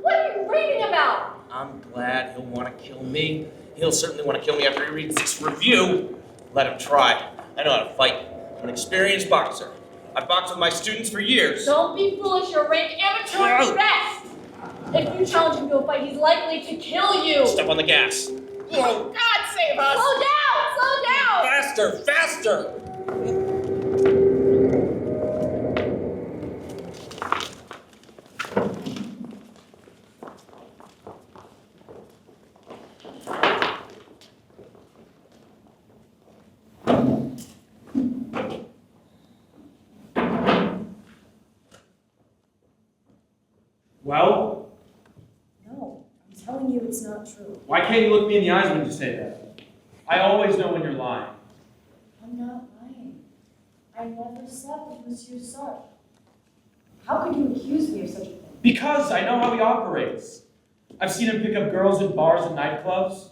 What are you reading about? I'm glad he'll want to kill me. He'll certainly want to kill me after he reads this review. Let him try. I know how to fight. I'm an experienced boxer. I've boxed with my students for years. Don't be foolish. You're a rank amateur at best. If you challenge him to a fight, he's likely to kill you. Step on the gas. Oh, God save us! Slow down! Slow down! Faster, faster! Well, No, I'm telling you it's not true. why can't you look me in the eyes when you say that? I always know when you're lying. I'm not lying. I never slept with Monsieur Sartre. How could you accuse me of such a thing? Because I know how he operates. I've seen him pick up girls in bars and nightclubs.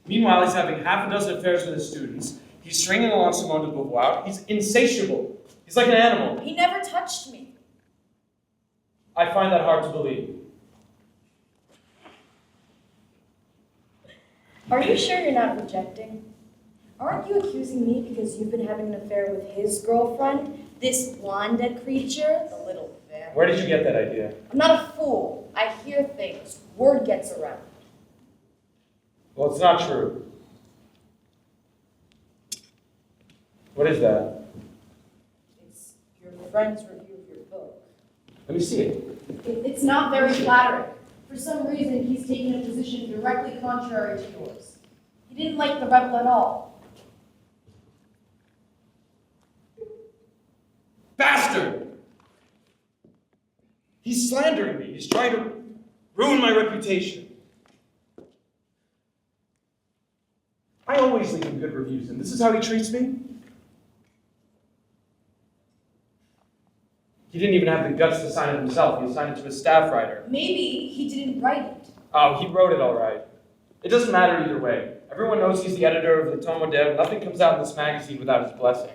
Meanwhile, he's having half a dozen affairs with his students. He's stringing along Simone de Beauvoir. He's insatiable. He's like an animal. He never touched me. I find that hard to believe. Are you sure you're not rejecting? Aren't you accusing me because you've been having an affair with his girlfriend? This Wanda creature? The little vamp. Where did you get that idea? I'm not a fool. I hear things. Word gets around. Well, it's not true. What is that? It's your friend's review of your book. Let me see it. It's not very flattering. For some reason, he's taking a position directly contrary to yours. He didn't like the rebel at all. Bastard! He's slandering me. He's trying to ruin my reputation. I always leave him good reviews, and this is how he treats me? He didn't even have the guts to sign it himself. He assigned it to his staff writer. Maybe he didn't write it. Oh, he wrote it all right. It doesn't matter either way. Everyone knows he's the editor of the Tomo Dev. Nothing comes out in this magazine without his blessing.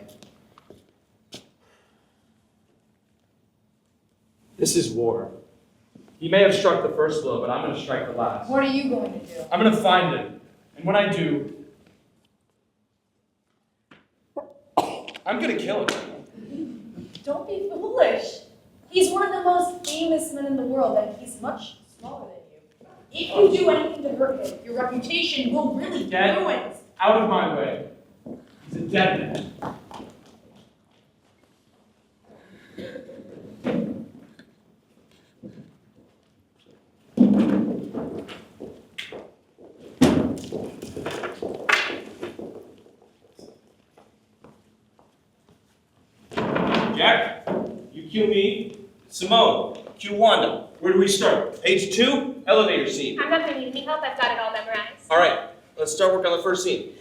This is war. He may have struck the first blow, but I'm going to strike the last. What are you going to do? I'm going to find him. And when I do, I'm going to kill him. Don't be foolish. He's one of the most famous men in the world, and he's much smaller than you. If you do anything to hurt him, your reputation will really be Dead? ruined. Out of my way. He's a dead man. Jack, you cue me. Simone, cue Wanda. Where do we start? Page 2, elevator scene. I'm not gonna need any help. I've got it all memorized. All right, let's start work on the first scene.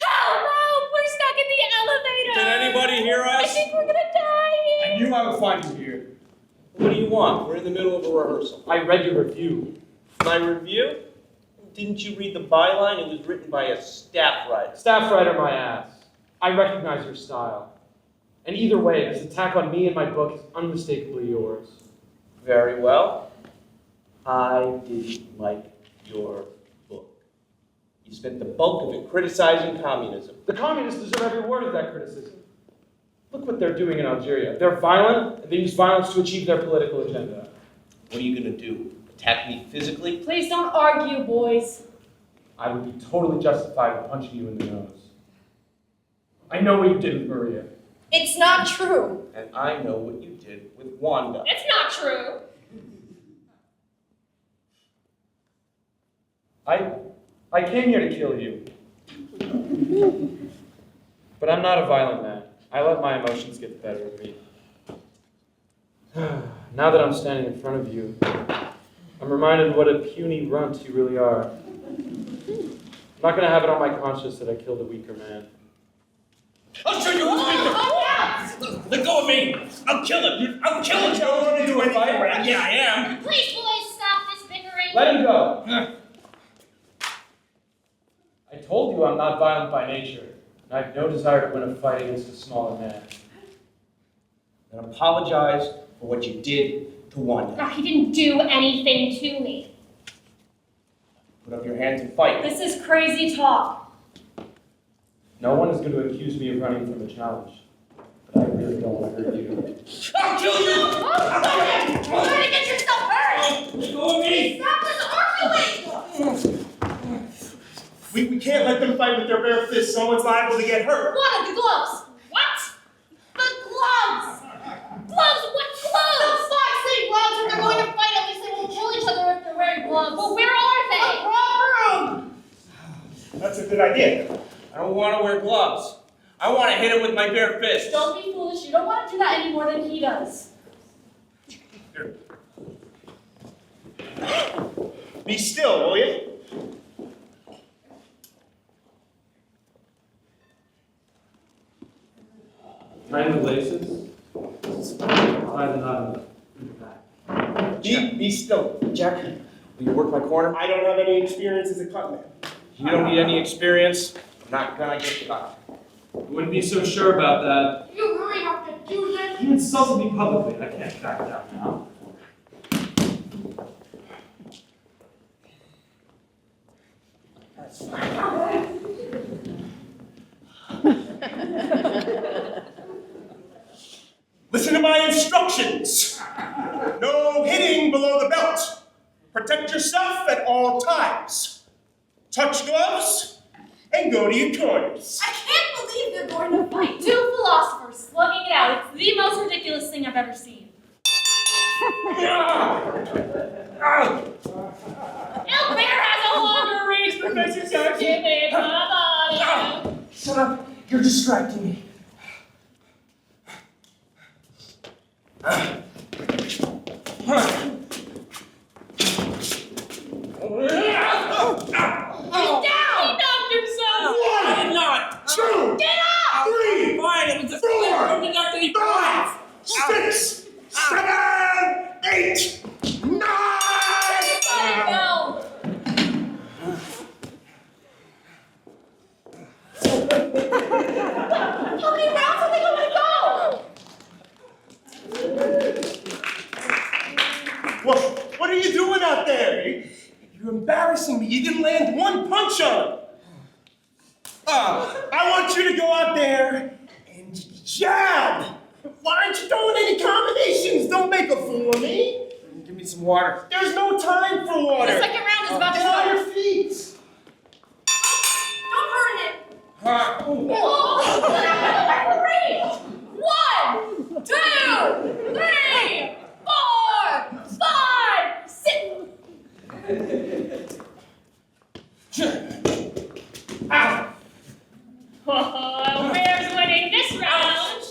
Help! We're stuck in the elevator! Can anybody hear us? I think we're gonna die here! I knew I would find you here. What do you want? We're in the middle of a rehearsal. I read your review. My review? Didn't you read the byline? It was written by a staff writer. Staff writer my ass. I recognize your style. And either way, this attack on me and my book is unmistakably yours. Very well. I didn't like your book. You spent the bulk of it criticizing communism. The communists deserve every word of that criticism. Look what they're doing in Algeria. They're violent, and they use violence to achieve their political agenda. What are you going to do? Attack me physically? Please don't argue, boys. I would be totally justified in punching you in the nose. I know what you did with Maria. It's not true. And I know what you did with Wanda. It's not true. I came here to kill you. But I'm not a violent man. I let my emotions get the better of me. Now that I'm standing in front of you, I'm reminded what a puny runt you really are. I'm not going to have it on my conscience that I killed a weaker man. I'll show you who's weaker! Let go of me! I'll kill him! I'll kill him! You don't want to do anything, right? Yeah, I am. Please, boys, stop this bickering. Let him go! I told you I'm not violent by nature, and I have no desire to win a fight against a smaller man. And apologize for what you did to Wanda. He didn't do anything to me. Put up your hands and fight. This is crazy talk. No one is going to accuse me of running from a challenge, but I really don't want to hurt you. I'll kill you! You're gonna get yourself hurt! Let go of me! Stop this arguing! We can't let them fight with their bare fists. Someone's liable to get hurt. What are the gloves? What? The gloves! Gloves? What gloves? The fuck say gloves if they're going to fight? At least they won't kill each other if they're wearing gloves. Well, where are they? Across the room! That's a good idea. I don't want to wear gloves. I want to hit him with my bare fist. Don't be foolish. You don't want to do that any more than he does. Be still, will you? Tie the laces. Tie the knot in the back. Be still. Jack, will you work my corner? I don't have any experience as a cutman. You don't need any experience. I'm not gonna get cut. I wouldn't be so sure about that. You really have to do this? You insulted me publicly. I can't back down now. Listen to my instructions. No hitting below the belt. Protect yourself at all times. Touch gloves and go to your corners. I can't believe they're going to fight. Two philosophers slugging it out. It's the most ridiculous thing I've ever seen. El Bear has a longer reach, Professor Sartre. Come on. Shut up. You're distracting me. He's down! He knocked himself! I did not. 2, Get up! 3, Fine, it was a 4, 5, 6, 7, 8, 9. Let it go! impressing me. You didn't land one punch on him. I want you to go out there and jab. Why aren't you throwing any combinations? Don't make a fool of me. Give me some water. There's no time for water. The second round is about to Get on start. your feet. Don't hurt him. Huh. Three. 1, 2, 3, 4, 5, 6. Ow. Oh, where's winning this round?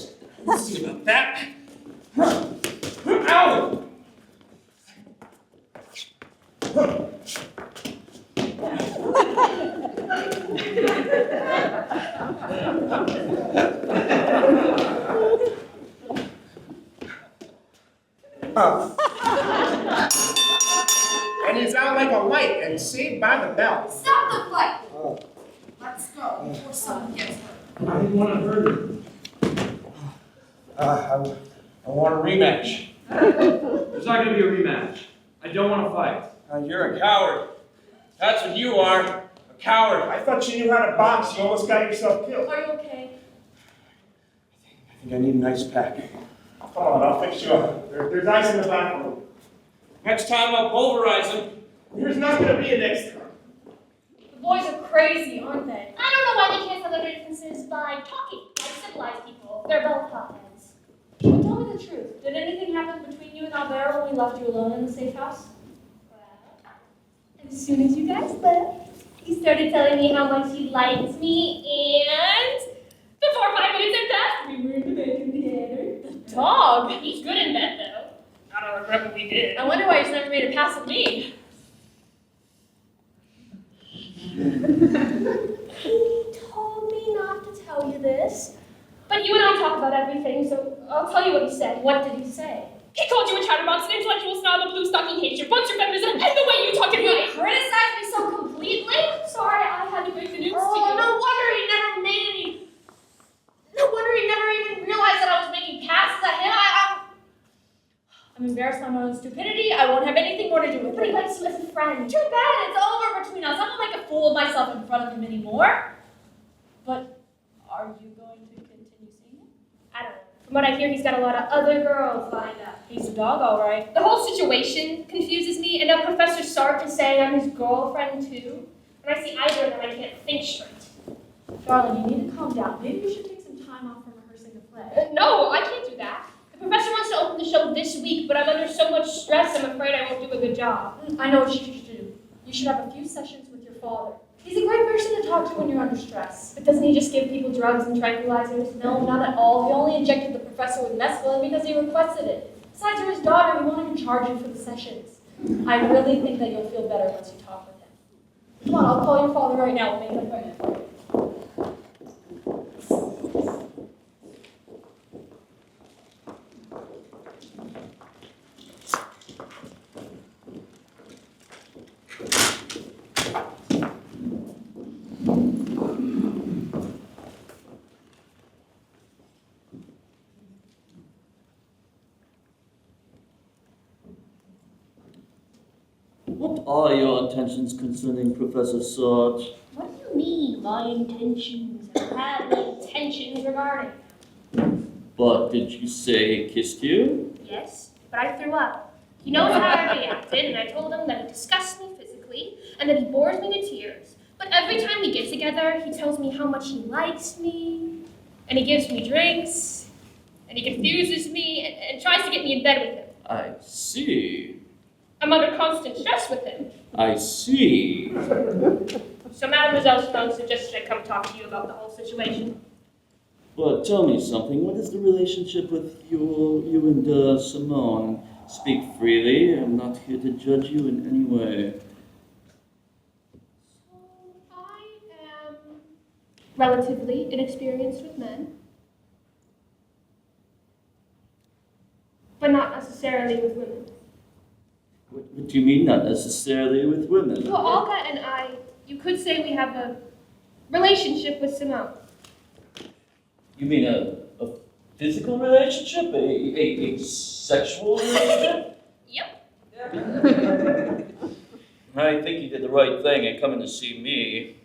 Let's see about that. Ow! And he's out like a light and saved by the bell. Stop the fight. Let's go before someone gets hurt. I didn't want to hurt him. I want a rematch. There's not going to be a rematch. I don't want to fight. You're a coward. That's what you are. A coward. I thought you knew how to box. You almost got yourself killed. Are you okay? I think I need an ice pack. Come on, I'll fix you up. There's ice in the back room. Next time I'll pulverize him. There's not going to be a next time. The boys are crazy, aren't they? I don't know why they can't settle their differences by talking, like civilized people. They're both hotheads. Well, tell me the truth. Did anything happen between you and Alvaro when we left you alone in the safe house? Well, as soon as you guys left, he started telling me how much he liked me, and before 5 minutes had passed, we were in the bedroom together. The dog. He's good in bed, though. I don't regret what we did. I wonder why he's never made a pass at me. He told me not to tell you this, but you and I talk about everything, so I'll tell you what he said. What did he say? He called you a chatterbox, an intellectual snob, a blue stock, he hates your bunch, your feminism, and the way you talk to You me. criticized me so completely? Sorry, I had to break the news to Oh, you. no wonder he never made any. No wonder he never even realized that I was making passes at him. I'm embarrassed by my own stupidity. I won't have anything more to do with But he it. likes you as a friend. Too bad. It's over between us. I won't make a fool of myself in front of him anymore. But are you going to continue seeing him? I don't know. From what I hear, he's got a lot of other girls lined up. He's a dog, all right. The whole situation confuses me, and now Professor Sartre is saying I'm his girlfriend too. When I see either of them, I can't think straight. Darling, you need to calm down. Maybe you should take some time off from rehearsing the play. No, I can't do that. The professor wants to open the show this week, but I'm under so much stress, I'm afraid I won't do a good job. I know what you should do. You should have a few sessions with your father. He's a great person to talk to when you're under stress. But doesn't he just give people drugs and tranquilizers? No, not at all. He only injected the professor with mescaline because he requested it. Besides, you're his daughter. He won't even charge you for the sessions. I really think that you'll feel better once you talk with him. Come on, I'll call your father right now. We'll make an appointment for you. What are your intentions concerning Professor Sartre? What do you mean, my intentions? I have no intentions regarding him. But did you say he kissed you? Yes, but I threw up. He knows how I reacted, and I told him that he disgusts me physically, and that he bores me to tears. But every time we get together, he tells me how much he likes me, and he gives me drinks, and he confuses me, and tries to get me in bed with him. I see. I'm under constant stress with him. I see. So Mademoiselle Simone suggested I come talk to you about the whole situation. But tell me something. What is the relationship with you and Simone? Speak freely. I'm not here to judge you in any way. So I am relatively inexperienced with men, but not necessarily with women. What do you mean, not necessarily with women? Well, Olga and I, you could say we have a relationship with Simone. You mean a physical relationship? A sexual relationship? Yep. I think you did the right thing in coming to see me.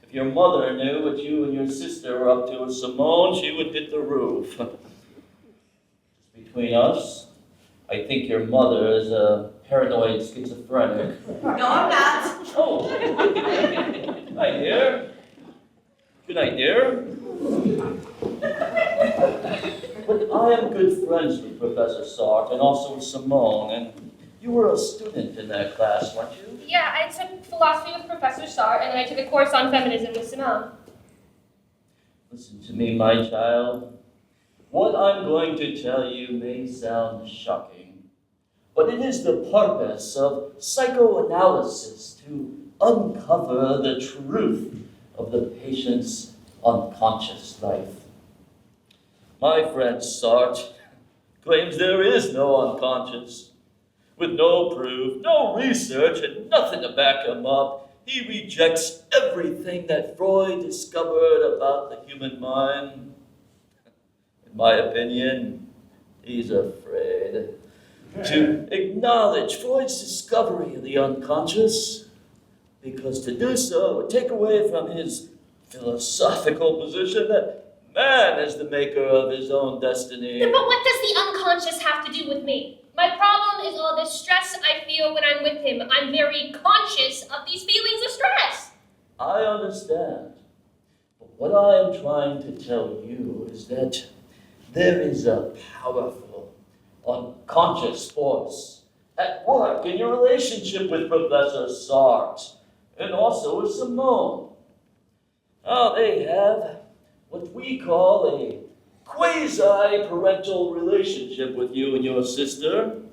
If your mother knew what you and your sister were up to with Simone, she would hit the roof. Just between us, I think your mother is a paranoid schizophrenic. No, I'm not. Oh, good night, dear. Good night, dear. But I am good friends with Professor Sartre and also with Simone, and you were a student in that class, weren't you? Yeah, I took philosophy with Professor Sartre, and then I took a course on feminism with Simone. Listen to me, my child. What I'm going to tell you may sound shocking, but it is the purpose of psychoanalysis to uncover the truth of the patient's unconscious life. My friend Sartre claims there is no unconscious. With no proof, no research, and nothing to back him up, he rejects everything that Freud discovered about the human mind. In my opinion, he's afraid to acknowledge Freud's discovery of the unconscious, because to do so would take away from his philosophical position that man is the maker of his own destiny. But what does the unconscious have to do with me? My problem is all this stress I feel when I'm with him. I'm very conscious of these feelings of stress. I understand. But what I am trying to tell you is that there is a powerful, unconscious force at work in your relationship with Professor Sartre and also with Simone. Now, they have what we call a quasi-parental relationship with you and your sister. And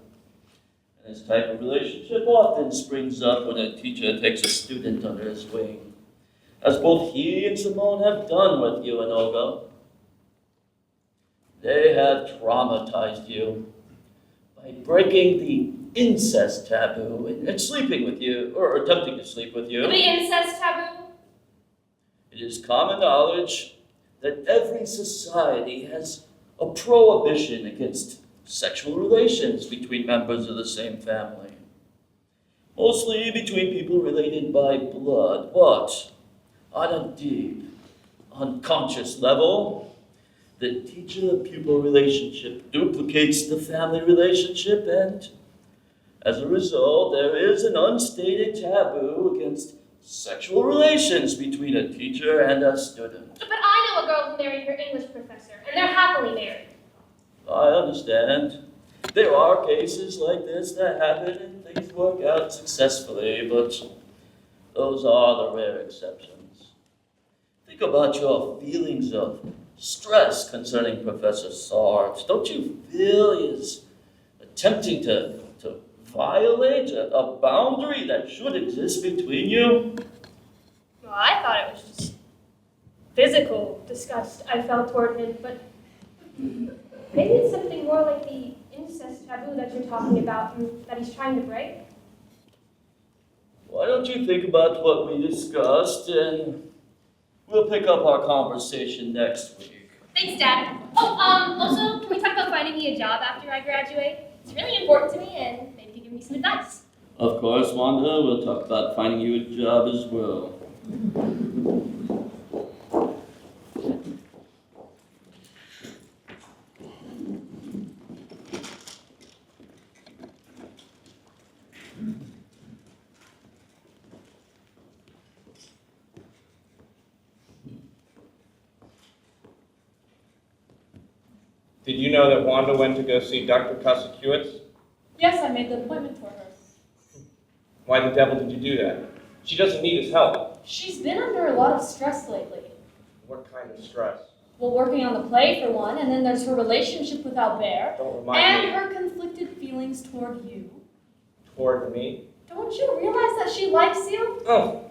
this type of relationship often springs up when a teacher takes a student under his wing, as both he and Simone have done with you and Olga. They have traumatized you by breaking the incest taboo and sleeping with you, or attempting to sleep with you. The incest taboo? It is common knowledge that every society has a prohibition against sexual relations between members of the same family. Mostly between people related by blood, but on a deep, unconscious level, the teacher-pupil relationship duplicates the family relationship, and as a result, there is an unstated taboo against sexual relations between a teacher and a student. But I know a girl who married her English professor, and they're happily married. I understand. There are cases like this that happen and things work out successfully, but those are the rare exceptions. Think about your feelings of stress concerning Professor Sartre. Don't you feel he is attempting to violate a boundary that should exist between you? Well, I thought it was just physical disgust I felt toward him, but maybe it's something more like the incest taboo that you're talking about and that he's trying to break. Why don't you think about what we discussed, and we'll pick up our conversation next week. Thanks, Dad. Oh, also, can we talk about finding me a job after I graduate? It's really important to me, and maybe you can give me some advice. Of course, Wanda, we'll talk about finding you a job as well. Did you know that Wanda went to go see Dr. Kosakewicz? Yes, I made the appointment for her. Why the devil did you do that? She doesn't need his help. She's been under a lot of stress lately. What kind of stress? Well, working on the play for one, and then there's her relationship with Albert, Don't remind and me. her conflicted feelings toward you. Toward me? Don't you realize that she likes you? Oh.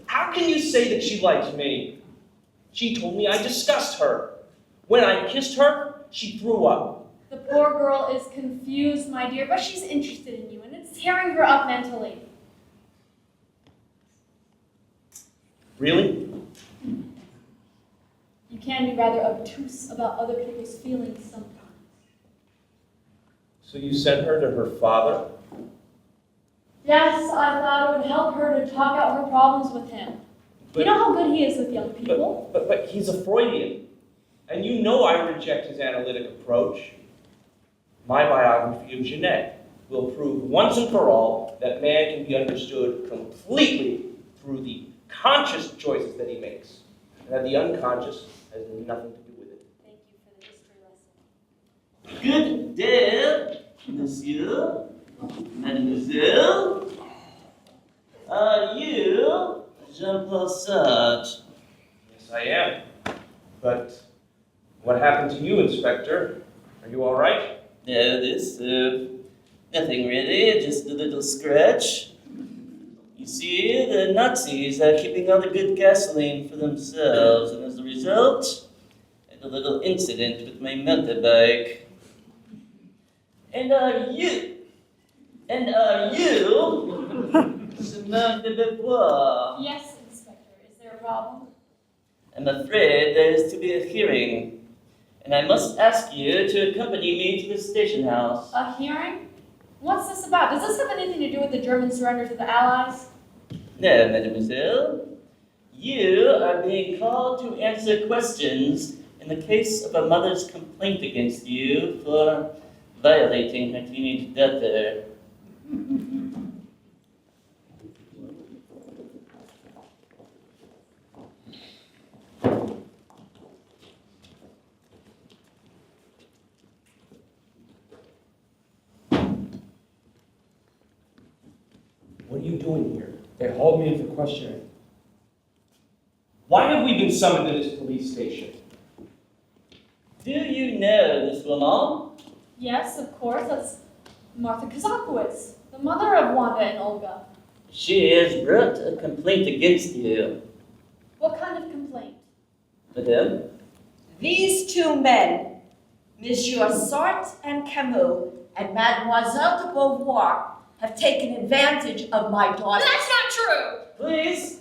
How can you say that she likes me? She told me I disgust her. When I kissed her, she threw up. The poor girl is confused, my dear, but she's interested in you, and it's tearing her up mentally. Really? You can be rather obtuse about other people's feelings sometimes. So you sent her to her father? Yes, I thought it would help her to talk out her problems with him. You know how good he is with young people? But he's a Freudian. And you know I reject his analytic approach. My biography of Jeanette will prove once and for all that man can be understood completely through the conscious choices that he makes, and that the unconscious has nothing to do with it. Thank you for the history lesson. Good day, monsieur, mademoiselle. Are you Jean-Paul Sartre? Yes, I am. But what happened to you, Inspector? Are you all right? No, nothing really, just a little scratch. You see, the Nazis are keeping all the good gasoline for themselves, and as a result, I had a little incident with my motorbike. And are you Simone de Beauvoir? Yes, Inspector. Is there a problem? I'm afraid there is to be a hearing, and I must ask you to accompany me to the station house. A hearing? What's this about? Does this have anything to do with the German surrender to the Allies? No, mademoiselle. You are being called to answer questions in the case of a mother's complaint against you for violating her teenage daughter. What are you doing here? They hauled me in for questioning. Why have we been summoned to this police station? Do you know this woman? Yes, of course. That's Martha Kazakowicz, the mother of Wanda and Olga. She has brought a complaint against you. What kind of complaint? Madame? These two men, Monsieur Sartre and Camus, and Mademoiselle de Beauvoir, have taken advantage of my daughter. That's not true! Please,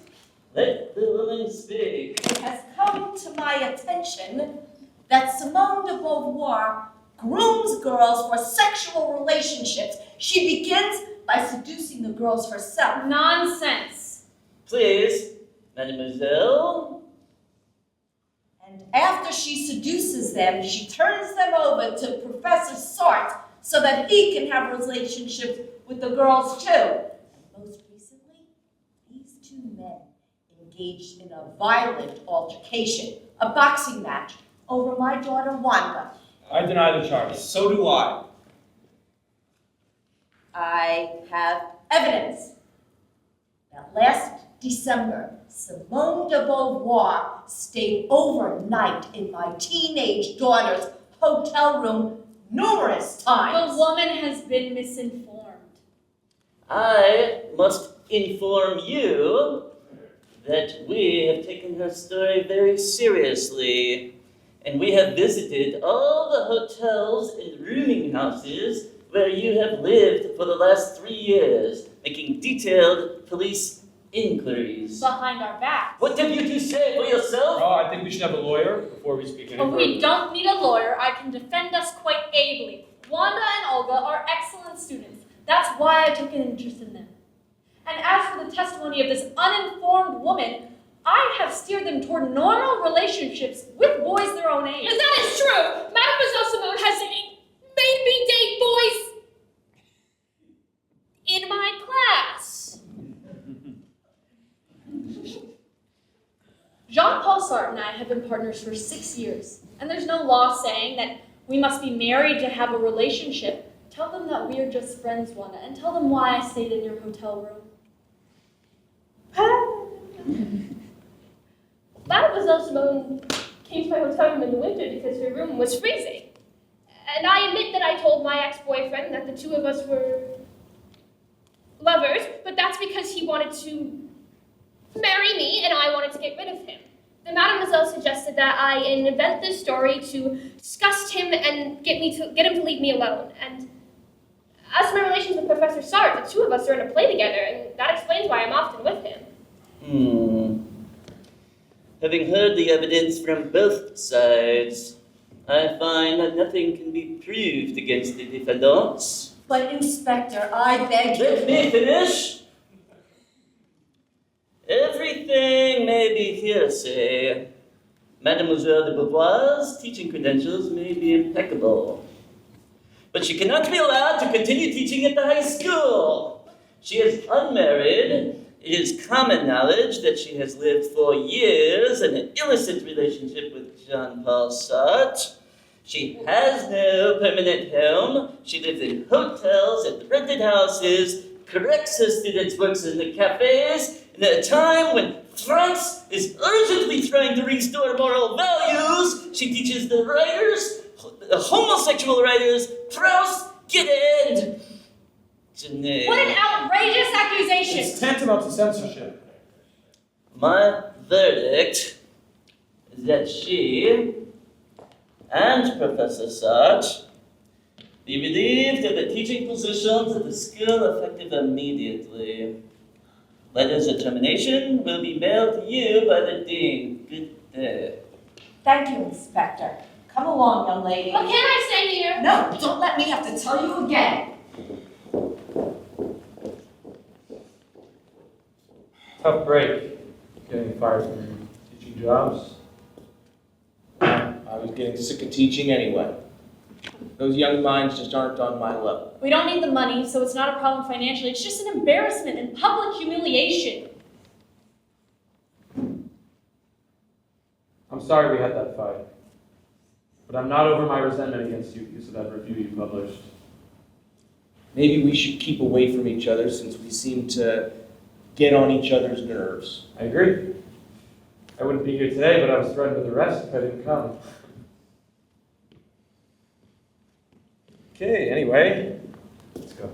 let the woman speak. It has come to my attention that Simone de Beauvoir grooms girls for sexual relationships. She begins by seducing the girls herself. Nonsense. Please, mademoiselle. And after she seduces them, she turns them over to Professor Sartre so that he can have relationships with the girls too. And most recently, these two men engaged in a violent altercation, a boxing match, over my daughter Wanda. I deny the charges. So do I. I have evidence that last December, Simone de Beauvoir stayed overnight in my teenage daughter's hotel room numerous times. The woman has been misinformed. I must inform you that we have taken her story very seriously, and we have visited all the hotels and rooming houses where you have lived for the last 3 years, making detailed police inquiries. Behind our backs. What have you to say for yourself? Oh, I think we should have a lawyer before we speak any But we further. don't need a lawyer. I can defend us quite ably. Wanda and Olga are excellent students. That's why I took an interest in them. And as for the testimony of this uninformed woman, I have steered them toward normal relationships with boys their own age. That is true! Mademoiselle Simone has made me date boys in my class. Jean-Paul Sartre and I have been partners for 6 years, and there's no law saying that we must be married to have a relationship. Tell them that we are just friends, Wanda, and tell them why I stayed in your hotel room. Mademoiselle Simone came to my hotel room in the winter because her room was freezing. And I admit that I told my ex-boyfriend that the two of us were lovers, but that's because he wanted to marry me and I wanted to get rid of him. The Mademoiselle suggested that I invent this story to disgust him and get him to leave me alone. And as for my relations with Professor Sartre, the two of us are in a play together, and that explains why I'm often with him. Having heard the evidence from both sides, I find that nothing can be proved against the defendants. But Inspector, I beg Let you. me finish. Everything may be hearsay. Mademoiselle de Beauvoir's teaching credentials may be impeccable. But she cannot be allowed to continue teaching at the high school. She is unmarried. It is common knowledge that she has lived for years in an illicit relationship with Jean-Paul Sartre. She has no permanent home. She lives in hotels and rented houses, corrects her students' works in the cafes, and at a time when France is urgently trying to restore moral values, she teaches the writers, the homosexual writers, Proust, Goethe, and Genet. What an outrageous accusation! It's tantamount to censorship. My verdict is that she and Professor Sartre be relieved of the teaching positions at the school effective immediately. Letters of termination will be mailed to you by the dean. Good day. Thank you, Inspector. Come along, young lady. But can I stay here? No, don't let me have to tell you again. Tough break, getting fired from your teaching jobs. I was getting sick of teaching anyway. Those young minds just aren't on my level. We don't need the money, so it's not a problem financially. It's just an embarrassment and public humiliation. I'm sorry we had that fight. But I'm not over my resentment against you because of that review you published. Maybe we should keep away from each other since we seem to get on each other's nerves. I agree. I wouldn't be here today, but I was threatened with arrest if I didn't come. Okay, anyway, let's go.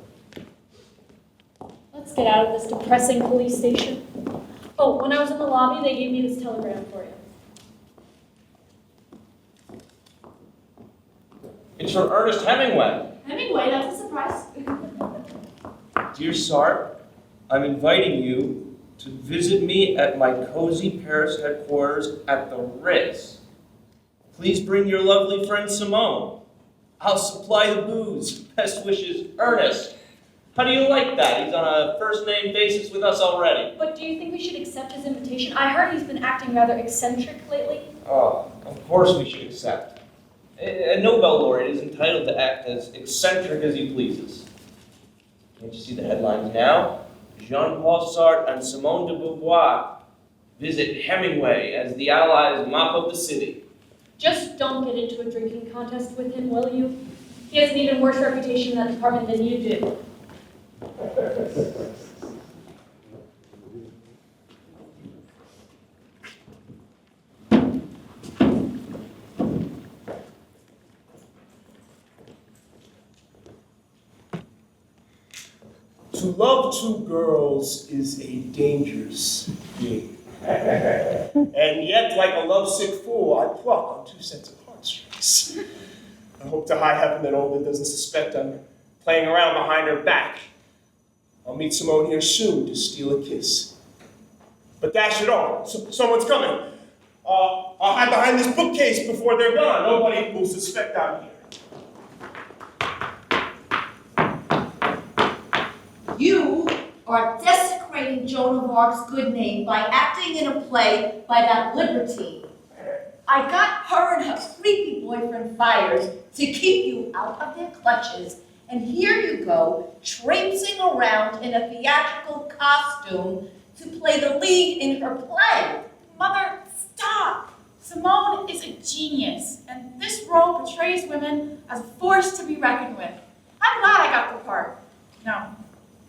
Let's get out of this depressing police station. Oh, when I was in the lobby, they gave me this telegram for you. It's from Ernest Hemingway. Hemingway, that's a surprise. Dear Sartre, I'm inviting you to visit me at my cozy Paris headquarters at the Ritz. Please bring your lovely friend Simone. I'll supply the booze. Best wishes, Ernest. How do you like that? He's on a first-name basis with us already. But do you think we should accept his invitation? I heard he's been acting rather eccentric lately. Oh, of course we should accept. A Nobel laureate is entitled to act as eccentric as he pleases. Can't you see the headlines now? Jean-Paul Sartre and Simone de Beauvoir visit Hemingway as the Allies mop up the city. Just don't get into a drinking contest with him, will you? He has an even worse reputation in that department than you do. To love two girls is a dangerous game. And yet, like a lovesick fool, I pluck on two sets of heartstrings. I hope to high heaven that Olga doesn't suspect I'm playing around behind her back. I'll meet Simone here soon to steal a kiss. But dash it all, someone's coming. I'll hide behind this bookcase before they're gone. Nobody will suspect I'm here. You are desecrating Joan of Arc's good name by acting in a play by that libertine. I got her and her creepy boyfriend fired to keep you out of their clutches, and here you go, traipsing around in a theatrical costume to play the lead in her play. Mother, stop! Simone is a genius, and this role portrays women as a force to be reckoned with. I'm glad I got the part. Now,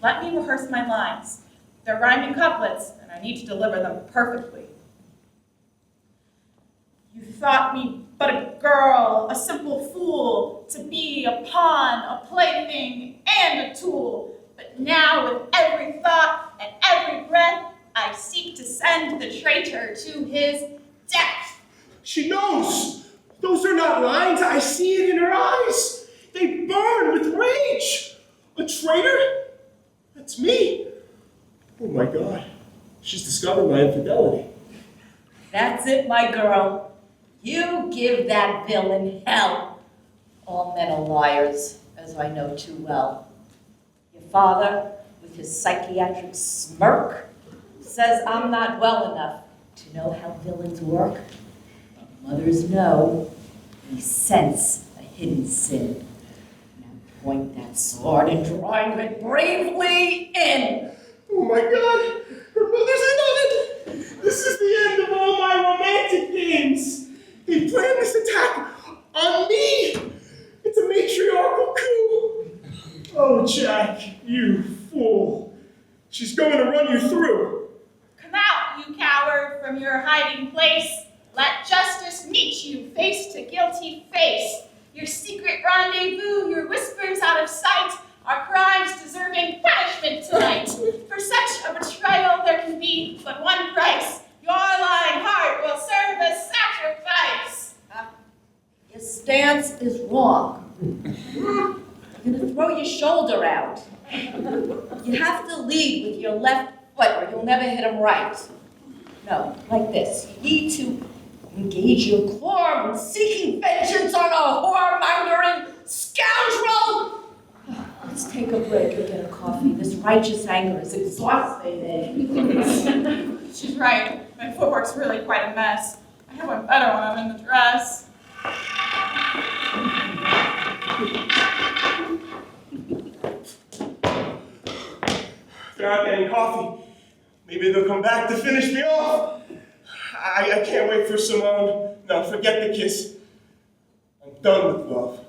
let me rehearse my lines. They're rhyming couplets, and I need to deliver them perfectly. You thought me but a girl, a simple fool, to be a pawn, a plaything, and a tool. But now with every thought and every breath, I seek to send the traitor to his death. She knows. Those are not lines. I see it in her eyes. They burn with rage. A traitor? That's me. Oh my God. She's discovered my infidelity. That's it, my girl. You give that villain hell. All men are liars, as I know too well. Your father, with his psychiatric smirk, says I'm not well enough to know how villains work. But mothers know, they sense a hidden sin. Now point that sword and drive it bravely in. Oh my God! Her mother's in on it! This is the end of all my romantic games! They planned this attack on me! It's a matriarchal coup! Oh, Jack, you fool! She's going to run you through! Come out, you coward, from your hiding place. Let justice meet you face to guilty face. Your secret rendezvous, your whispers out of sight, are crimes deserving punishment tonight. For such a betrayal, there can be but one price. Your lying heart will serve as sacrifice. Your stance is wrong. You're gonna throw your shoulder out. You have to lead with your left foot or you'll never hit him right. No, like this. You need to engage your core when seeking vengeance on a whoremongering scoundrel. Let's take a break and get a coffee. This righteous anger is exhausting me. She's right. My footwork's really quite a mess. I have one better when I'm in the dress. They're not getting coffee. Maybe they'll come back to finish me off. I can't wait for Simone. No, forget the kiss. I'm done with love.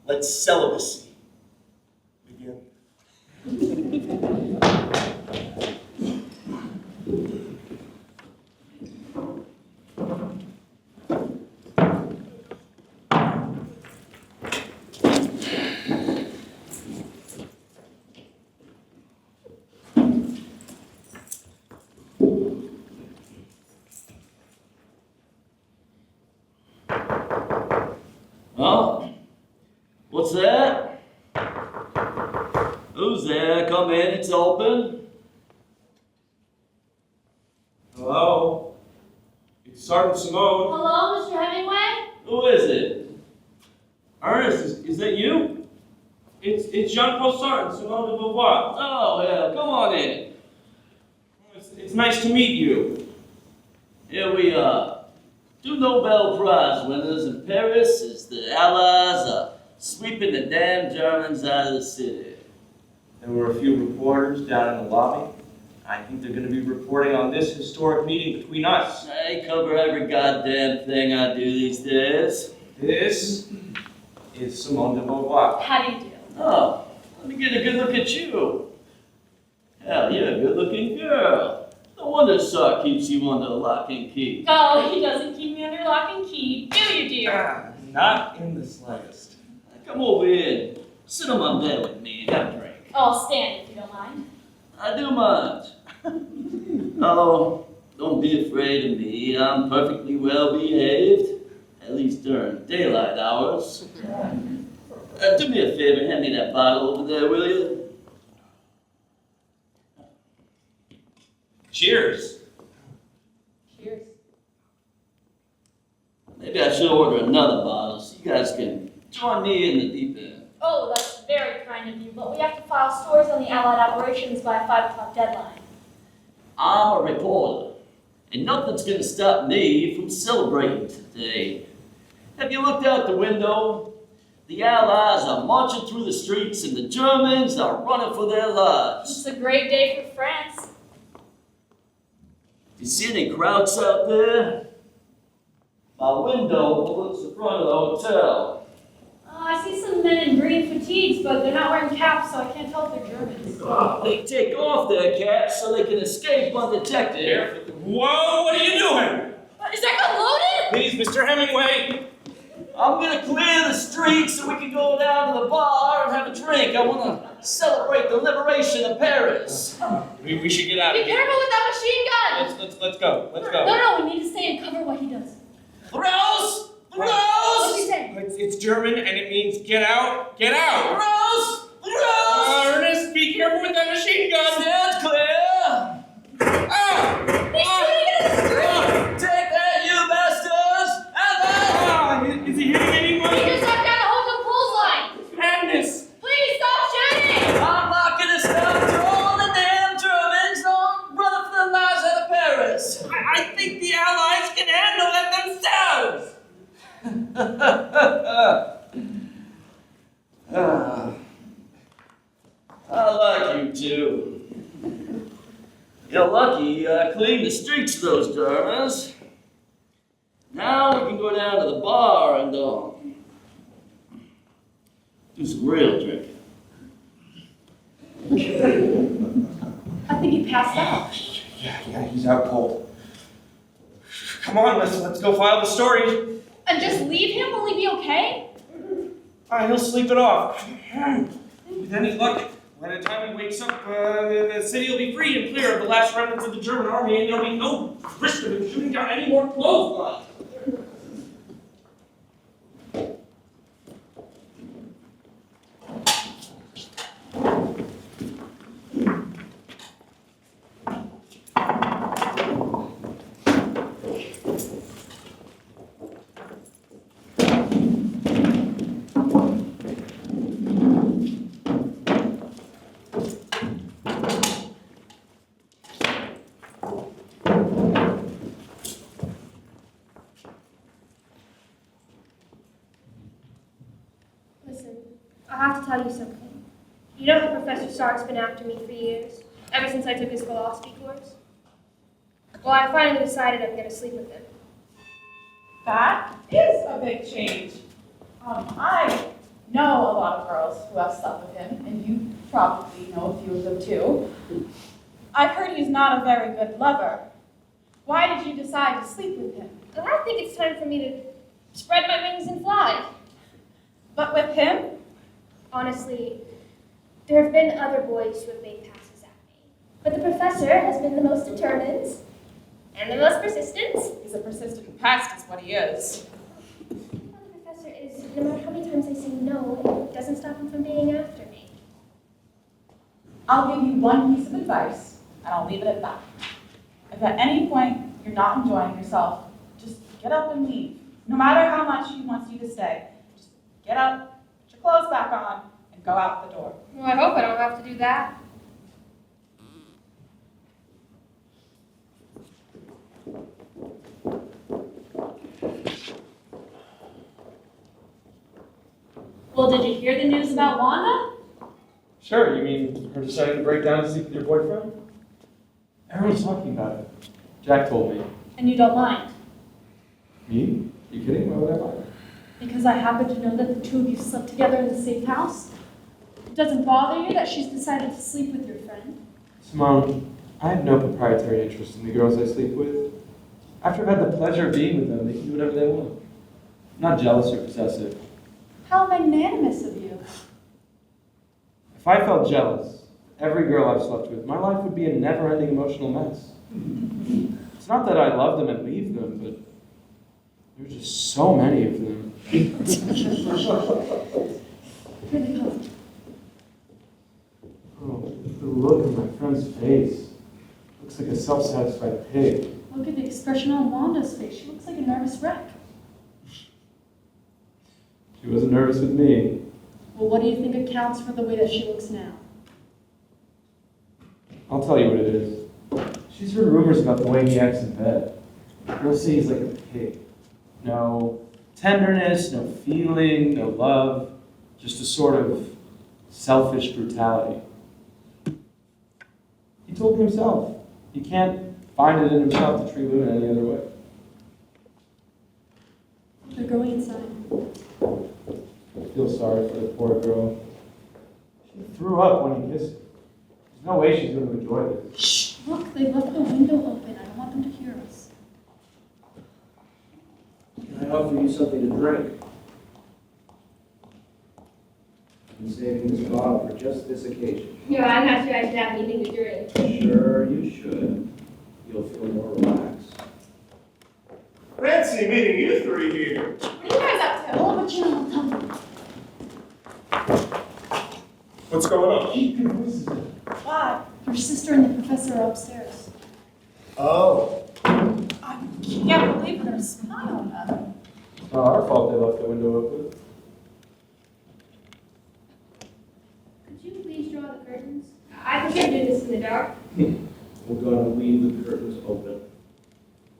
Let celibacy begin. Huh? What's that? Who's there? Come in, it's open. Hello? It's Sergeant Simone. Hello, Mr. Hemingway? Who is it? Ernest, is that you? It's Jean-Paul Sartre, Simone de Beauvoir. Oh, yeah, come on in. It's nice to meet you. Here we are. Two Nobel Prize winners in Paris as the Allies are sweeping the damn Germans out of the city. There were a few reporters down in the lobby. I think they're going to be reporting on this historic meeting between us. I cover every goddamn thing I do these days. This is Simone de Beauvoir. How do you do? Oh, let me get a good look at you. Hell, you're a good-looking girl. No wonder Sartre keeps you under lock and key. Oh, he doesn't keep me under lock and key, do you, dear? Not in the slightest. Come over here and sit on my bed with me and have a drink. I'll stand if you don't mind. I do mind. Oh, don't be afraid of me. I'm perfectly well behaved, at least during daylight hours. Do me a favor, hand me that bottle over there, will you? Cheers. Cheers. Maybe I should order another bottle so you guys can join me in the deep end. Oh, that's very kind of you, but we have to file stories on the Allied operations by a 5 o'clock deadline. I'm a reporter, and nothing's gonna stop me from celebrating today. Have you looked out the window? The Allies are marching through the streets and the Germans are running for their lives. It's a great day for France. Do you see any crowds out there? My window overlooks the front of the hotel. I see some men in green fatigues, but they're not wearing caps, so I can't tell if they're Germans. They take off their caps so they can escape undetected. Whoa, what are you doing? Is that gun loaded? Please, Mr. Hemingway. I'm gonna clear the streets so we can go down to the bar and have a drink. I wanna celebrate the liberation of Paris. We should get out Be of here. careful with that machine gun! Let's go. Let's go. No, we need to stay and cover what he does. Rose! What's he Rose! say? It's German and it means get out, get out. Rose! Rose! Ernest, be careful with that machine gun. Stand clear! Ah! Take that, you bastards! Is he hitting anyone? He just knocked down the whole clothesline! Madness! Please stop shooting! I'm I like you two. You're lucky I cleaned the streets of those Germans. Now we can go down to the bar and do some real drinking. I think he passed out. Yeah, he's out cold. Come on, let's go file the story. And just leave him? Will he be okay? He'll sleep it off. With any luck, by the time he wakes up, the city will be free and clear of the last remnants of the German army, and there'll be no risk of him shooting down any more clotheslines. Listen, I have to tell you something. You know how Professor Sartre's been after me for years, ever since I took his philosophy course? Well, I finally decided I'm going to sleep with him. That is a big change. I know a lot of girls who have slept with him, and you probably know a few of them too. I've heard he's not a very good lover. Why did you decide to sleep with him? Well, I think it's time for me to spread my wings and fly. But with him? Honestly, there have been other boys who have made passes at me. But the professor has been the most determined and the most persistent. He's a persistent pest is what he is. Well, the professor is, no matter how many times I say no, it doesn't stop him from being after me. I'll give you one piece of advice, and I'll leave it at that. If at any point you're not enjoying yourself, just get up and leave. No matter how much he wants you to stay, just get up, put your clothes back on, and go out the door. Well, I hope I don't have to do that. Well, did you hear the news about Wanda? Sure, you mean her deciding to break down and sleep with your boyfriend? Everyone's talking about it. Jack told me. And you don't mind? Me? You kidding? Why would I lie? Because I happen to know that the two of you slept together in the safe house? It doesn't bother you that she's decided to sleep with your friend? Simone, I have no proprietary interest in the girls I sleep with. After I've had the pleasure of being with them, they can do whatever they want. I'm not jealous or possessive. How magnanimous of you. If I felt jealous, every girl I've slept with, my life would be a never-ending emotional mess. It's not that I love them and leave them, but there's just so many of them. Here they come. Oh, the look on my friend's face. Looks like a self-satisfied pig. Look at the expression on Wanda's face. She looks like a nervous wreck. She wasn't nervous with me. Well, what do you think accounts for the way that she looks now? I'll tell you what it is. She's heard rumors about the way he acts in bed. Girls say he's like a pig. No tenderness, no feeling, no love. Just a sort of selfish brutality. He told me himself. He can't find it in himself to treat women any other way. They're going inside. I feel sorry for the poor girl. She threw up when he kissed her. There's no way she's going to enjoy this. Shh! Look, they left the window open. I don't want them to hear us. Can I offer you something to drink? I'm saving this bottle for just this occasion. No, I'm not sure I should have anything to drink. Sure, you should. You'll feel more relaxed. Fancy meeting you three here. What are you guys up to? Oh, but you know, tell me. What's going on? Why? Your sister and the professor are upstairs. Oh. I can't believe we're gonna spy on them. It's not our fault they left the window open. Could you please draw the curtains? I prefer to do this in the dark. We're going to leave the curtains open.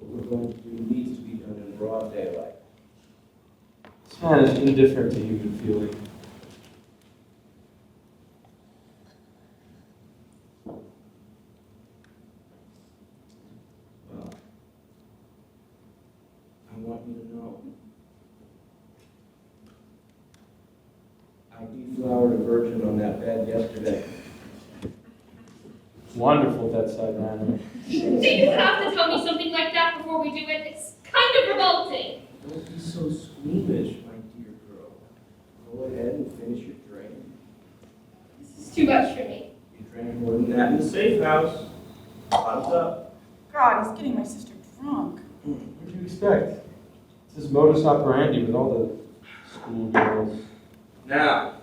What we're going to do needs to be done in broad daylight. This man is indifferent to human feeling. Well, I want you to know. I deflowered a virgin on that bed yesterday. Wonderful bedside manner. Do you have to tell me something like that before we do it? It's kind of revolting. Don't be so squeamish, my dear girl. Go ahead and finish your drink. This is too much for me. You drank more than that in the safe house. Bottoms up. God, he's getting my sister drunk. What do you expect? It's his modus operandi with all the schoolgirls. Now,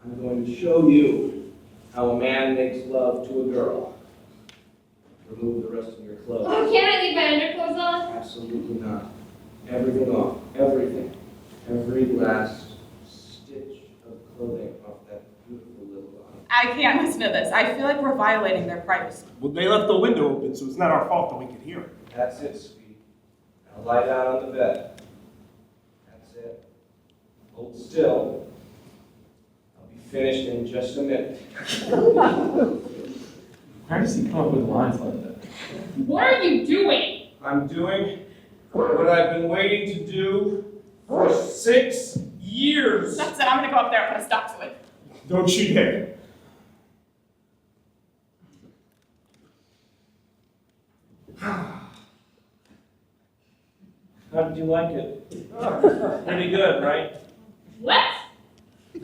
I'm going to show you how a man makes love to a girl. Remove the rest of your clothes. Oh, can't I leave my underclothes on? Absolutely not. Everything off. Everything. Every last stitch of clothing off that beautiful little body. I can't listen to this. I feel like we're violating their privacy. Well, they left the window open, so it's not our fault that we could hear it. That's it, sweetie. Now lie down on the bed. That's it. Hold still. I'll be finished in just a minute. Where does he come up with lines like that? What are you doing? I'm doing what I've been waiting to do for 6 years. That's it. I'm gonna go up there and put a stop to it. Don't you dare. How did you like it? Pretty good, right? What?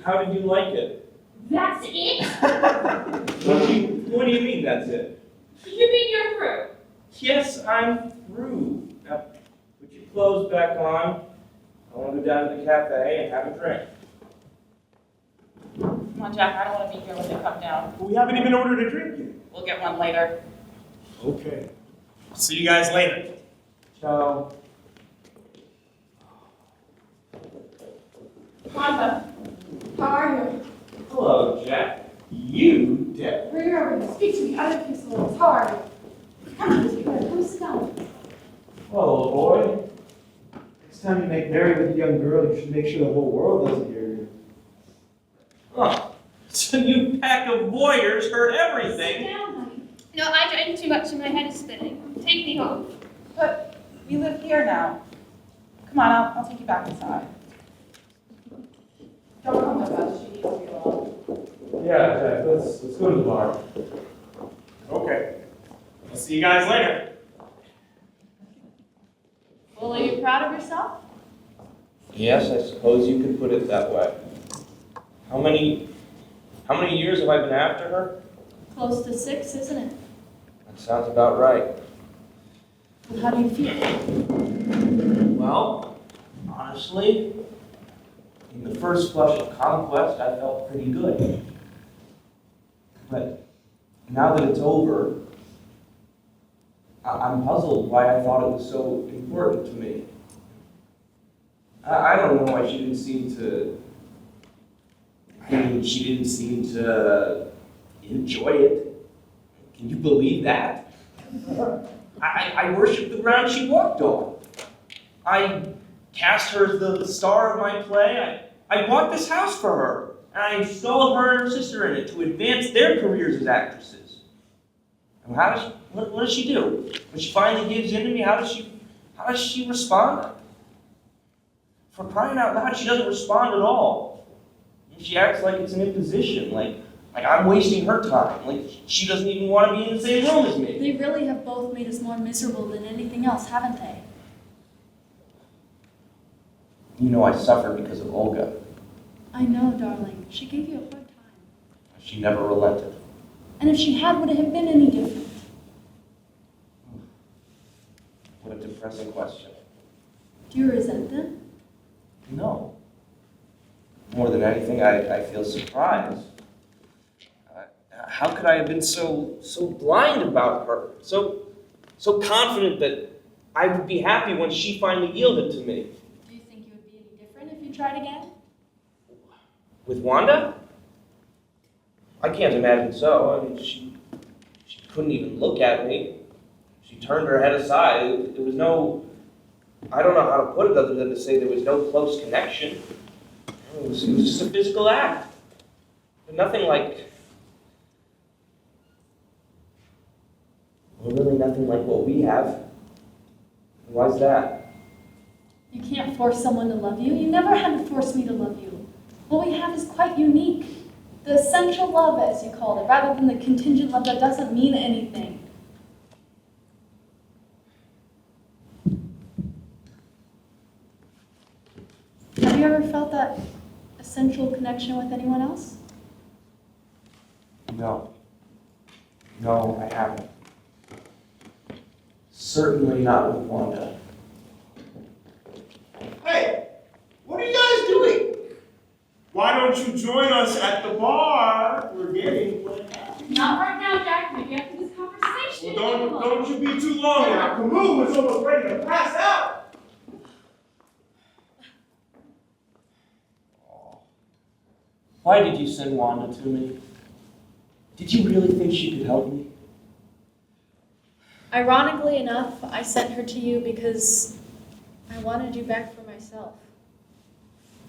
How did you like it? That's it? What do you mean that's it? You mean you're through? Yes, I'm through. Now, put your clothes back on. I want to go down to the cafe and have a drink. Come on, Jack. I don't want to be here when they come down. We haven't even ordered a drink yet. We'll get one later. Okay. See you guys later. Ciao. Martha, how are you? Hello, Jack. You, Deb. Bring her over. Speak to me. I don't feel so well. How are you? Come on, speak with her. Come sit down. Well, old boy. Next time you make merry with a young girl, you should make sure the whole world doesn't hear you. Huh. So you pack of voyeurs heard Sit everything. down, honey. No, I drank too much and my head is spinning. Take me home. But we live here now. Come on, I'll take you back inside. Don't come with us. She needs to be alone. Yeah, Jack, let's go to the bar. Okay. I'll see you guys later. Well, are you proud of yourself? Yes, I suppose you could put it that way. How many years have I been after her? Close to 6, isn't it? That sounds about right. Well, how do you feel? Well, honestly, in the first flush of conquest, I felt pretty good. But now that it's over, I'm puzzled why I thought it was so important to me. I don't know why she didn't seem to. She didn't seem to enjoy it. Can you believe that? I worshiped the ground she walked on. I cast her as the star of my play. I bought this house for her. And I installed her and her sister in it to advance their careers as actresses. And what does she do? When she finally gives in to me, how does she respond? For crying out loud, she doesn't respond at all. And she acts like it's an imposition, like I'm wasting her time, like she doesn't even want to be in the same room as me. They really have both made us more miserable than anything else, haven't they? You know I suffer because of Olga. I know, darling. She gave you a hard time. She never relented. And if she had, would it have been any different? What a depressing question. Do you resent them? No. More than anything, I feel surprised. How could I have been so blind about her? So confident that I would be happy when she finally yielded to me. Do you think you would be any different if you tried again? With Wanda? I can't imagine so. I mean, she couldn't even look at me. She turned her head aside. There was no I don't know how to put it other than to say there was no close connection. It was just a physical act. But nothing like, well, really nothing like what we have. Why's that? You can't force someone to love you. You never had to force me to love you. What we have is quite unique. The essential love, as you called it, rather than the contingent love that doesn't mean anything. Have you ever felt that essential connection with anyone else? No. No, I haven't. Certainly not with Wanda. Hey, what are you guys doing? Why don't you join us at the bar? We're getting lit up. Not right now, Jack. Maybe after this conversation. Well, don't you be too long now. Camus is almost ready to pass out. Why did you send Wanda to me? Did you really think she could help me? Ironically enough, I sent her to you because I wanted you back for myself.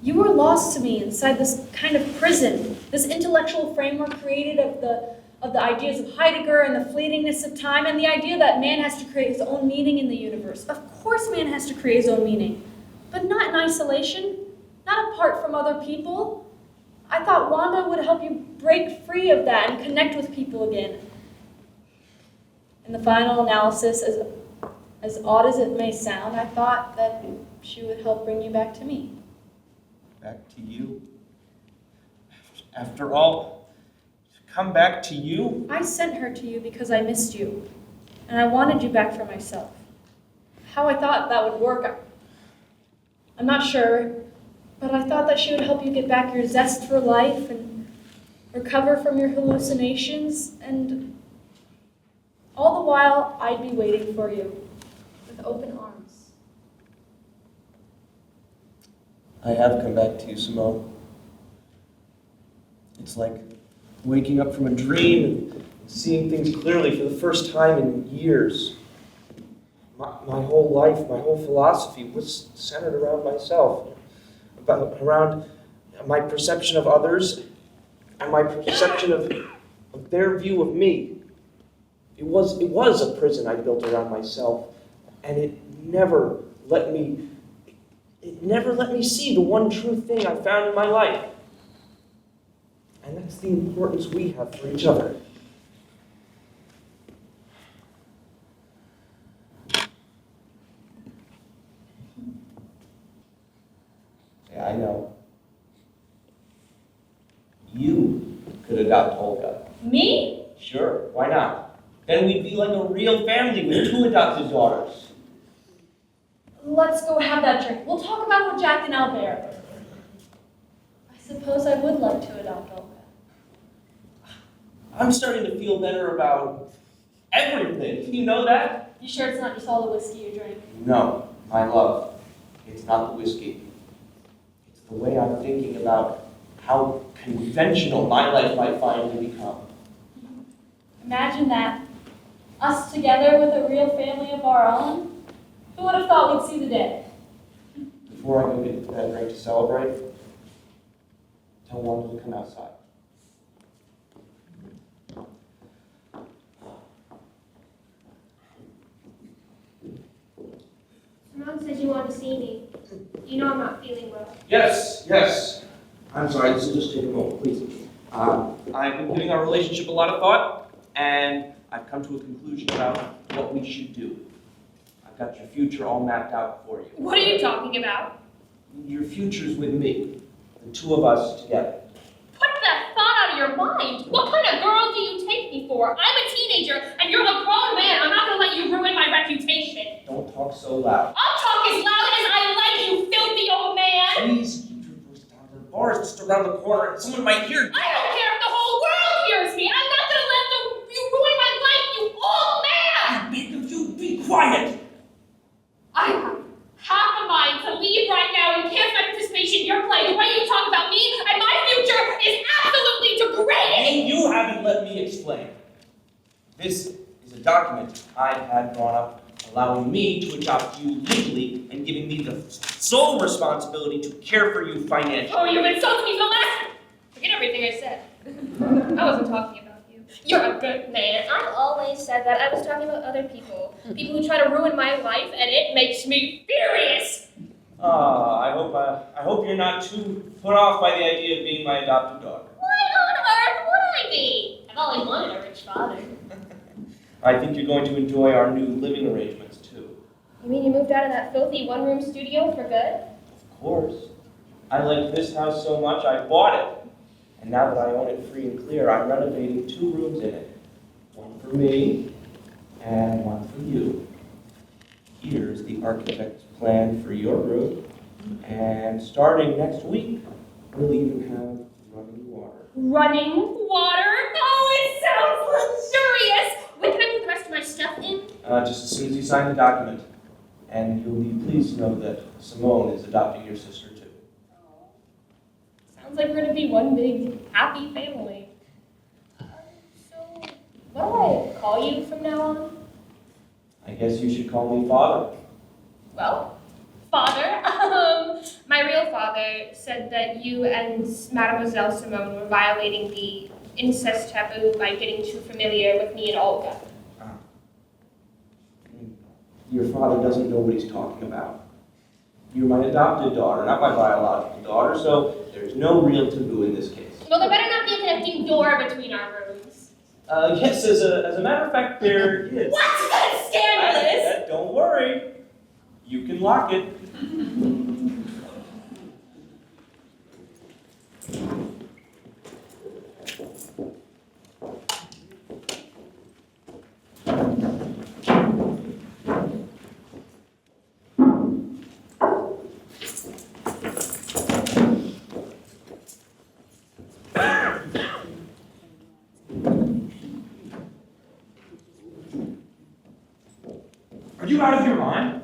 You were lost to me inside this kind of prison, this intellectual framework created of the ideas of Heidegger and the fleetingness of time and the idea that man has to create his own meaning in the universe. Of course man has to create his own meaning, but not in isolation, not apart from other people. I thought Wanda would help you break free of that and connect with people again. In the final analysis, as odd as it may sound, I thought that she would help bring you back to me. Back to you? After all, to come back to you? I sent her to you because I missed you, and I wanted you back for myself. How I thought that would work, I'm not sure, but I thought that she would help you get back your zest for life and recover from your hallucinations, and all the while, I'd be waiting for you with open arms. I have come back to you, Simone. It's like waking up from a dream and seeing things clearly for the first time in years. My whole life, my whole philosophy was centered around myself, around my perception of others and my perception of their view of me. It was a prison I built around myself, and it never let me see the one true thing I found in my life. And that's the importance we have for each other. Yeah, I know. You could adopt Olga. Me? Sure, why not? Then we'd be like a real family with 2 adopted daughters. Let's go have that drink. We'll talk about it with Jack and Albert. I suppose I would like to adopt Olga. I'm starting to feel better about everything. You know that? You sure it's not just all the whiskey you drink? No, my love. It's not the whiskey. It's the way I'm thinking about how conventional my life might finally become. Imagine that. Us together with a real family of our own. Who would have thought we'd see the day? Before I go get that drink to celebrate, tell Wanda to come outside. Mom said you wanted to see me. You know I'm not feeling well. Yes. I'm sorry, this will just take a moment, please. I've been giving our relationship a lot of thought, and I've come to a conclusion about what we should do. I've got your future all mapped out for you. What are you talking about? Your future's with me, the 2 of us together. Put that thought out of your mind. What kind of girl do you take me for? I'm a teenager, and you're a grown man. I'm not going to let you ruin my reputation. Don't talk so loud. I'll talk as loud as I like, you filthy old man. Please keep your voice down. The bar is just around the corner, and someone might hear you. I don't care if the whole world hears me. I'm not going to let you ruin my life, you old man. You be quiet. I have half a mind to leave right now and cancel my participation in your play. The way you talk about me and my future is absolutely degrading. You haven't let me explain. This is a document I've had drawn up allowing me to adopt you legally and giving me the sole responsibility to care for you financially. Oh, you've insulted me for the last. Forget everything I said. I wasn't talking about you. You're a good man. I've always said that. I was talking about other people. People who try to ruin my life, and it makes me furious. I hope you're not too put off by the idea of being my adopted daughter. Why on earth would I be? I've always wanted a rich father. I think you're going to enjoy our new living arrangements too. You mean you moved out of that filthy one-room studio for good? Of course. I like this house so much I bought it. And now that I own it free and clear, I'm renovating 2 rooms in it. One for me and one for you. Here's the architect's plan for your room. And starting next week, we'll even have running water. Running water? Oh, it sounds luxurious! When can I move the rest of my stuff in? Just as soon as you sign the document. And you'll be pleased to know that Simone is adopting your sister too. Sounds like we're gonna be one big happy family. So, what do I call you from now on? I guess you should call me father. Well, father. My real father said that you and Mademoiselle Simone were violating the incest taboo by getting too familiar with me and Olga. Your father doesn't know what he's talking about. You're my adopted daughter, not my biological daughter, so there's no real taboo in this case. Well, there better not be a connecting door between our rooms. Yes, as a matter of fact, there is. What? That's scandalous! Don't worry. You can lock it. Are you out of your mind?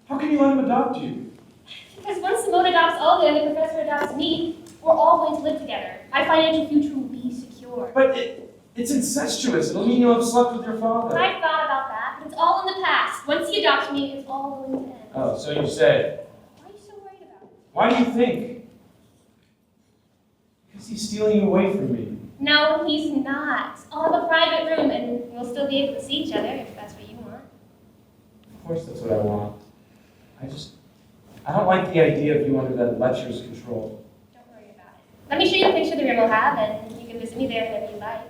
How can you let him adopt you? Because once Simone adopts Olga and the professor adopts me, we're all going to live together. My financial future will be secure. But it's incestuous. It'll mean you'll have slept with your father. I've thought about that, but it's all in the past. Once he adopts me, it's all going to end. Oh, so you say. Why are you so worried about it? Why do you think? Because he's stealing you away from me. No, he's not. I'll have a private room, and we'll still be able to see each other if that's what you want. Of course that's what I want. I don't like the idea of you under that lecturer's control. Don't worry about it. Let me show you a picture the room will have, and you can visit me there whenever you like.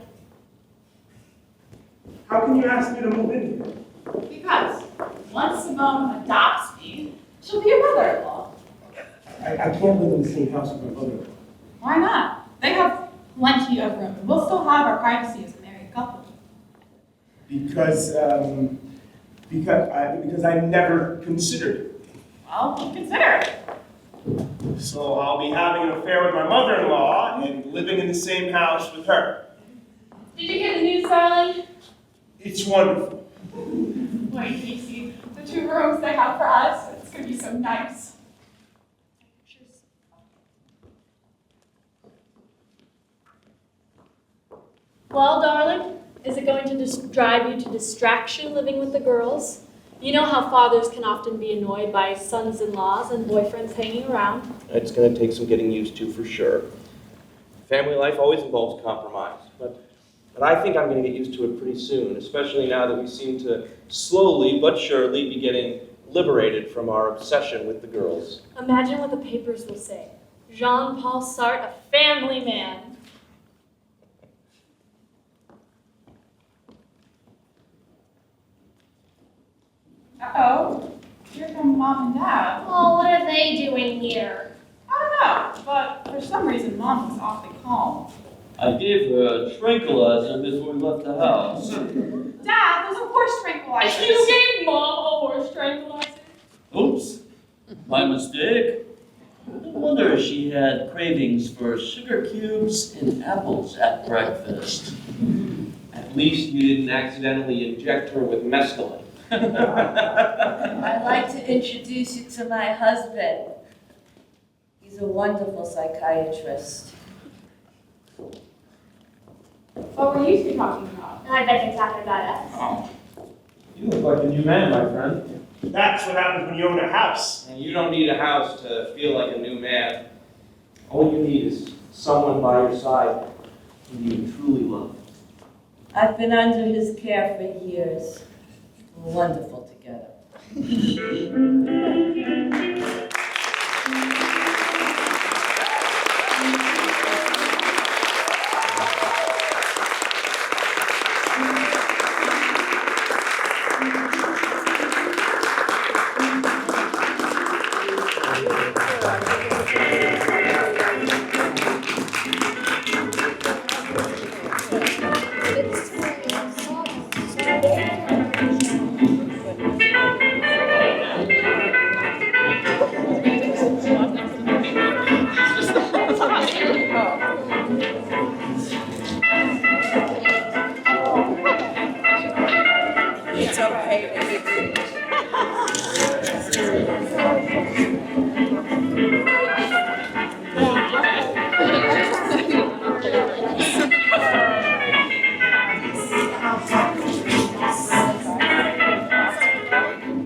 How can you ask me to move in here? Because once Simone adopts me, she'll be your mother-in-law. I can't live in the same house with my mother. Why not? They have plenty of room. We'll still have our privacy as a married couple. Because I never considered it. Well, consider it. So I'll be having an affair with my mother-in-law and living in the same house with her. Did you hear the news, darling? It's wonderful. Wait, Casey, the 2 rooms they have for us, it's gonna be so nice. Well, darling, is it going to drive you to distraction living with the girls? You know how fathers can often be annoyed by sons-in-laws and boyfriends hanging around. It's going to take some getting used to for sure. Family life always involves compromise, but I think I'm going to get used to it pretty soon, especially now that we seem to slowly but surely be getting liberated from our obsession with the girls. Imagine what the papers will say. Jean-Paul Sartre, a family man. Uh-oh, here come Mom and Dad. Oh, what are they doing here? I don't know, but for some reason Mom was awfully calm. I gave her a tranquilizer before we left the house. Dad, those are horse tranquilizers. You gave Mom a horse tranquilizer? Oops, my mistake. No wonder she had cravings for sugar cubes and apples at breakfast. At least you didn't accidentally inject her with mescaline. I'd like to introduce you to my husband. He's a wonderful psychiatrist. What were you two talking about? I bet they're talking about us. Oh. You look like a new man, my friend. That's what happens when you own a house. And you don't need a house to feel like a new man. All you need is someone by your side who you truly love. I've been under his care for years. We're wonderful together. It's okay to be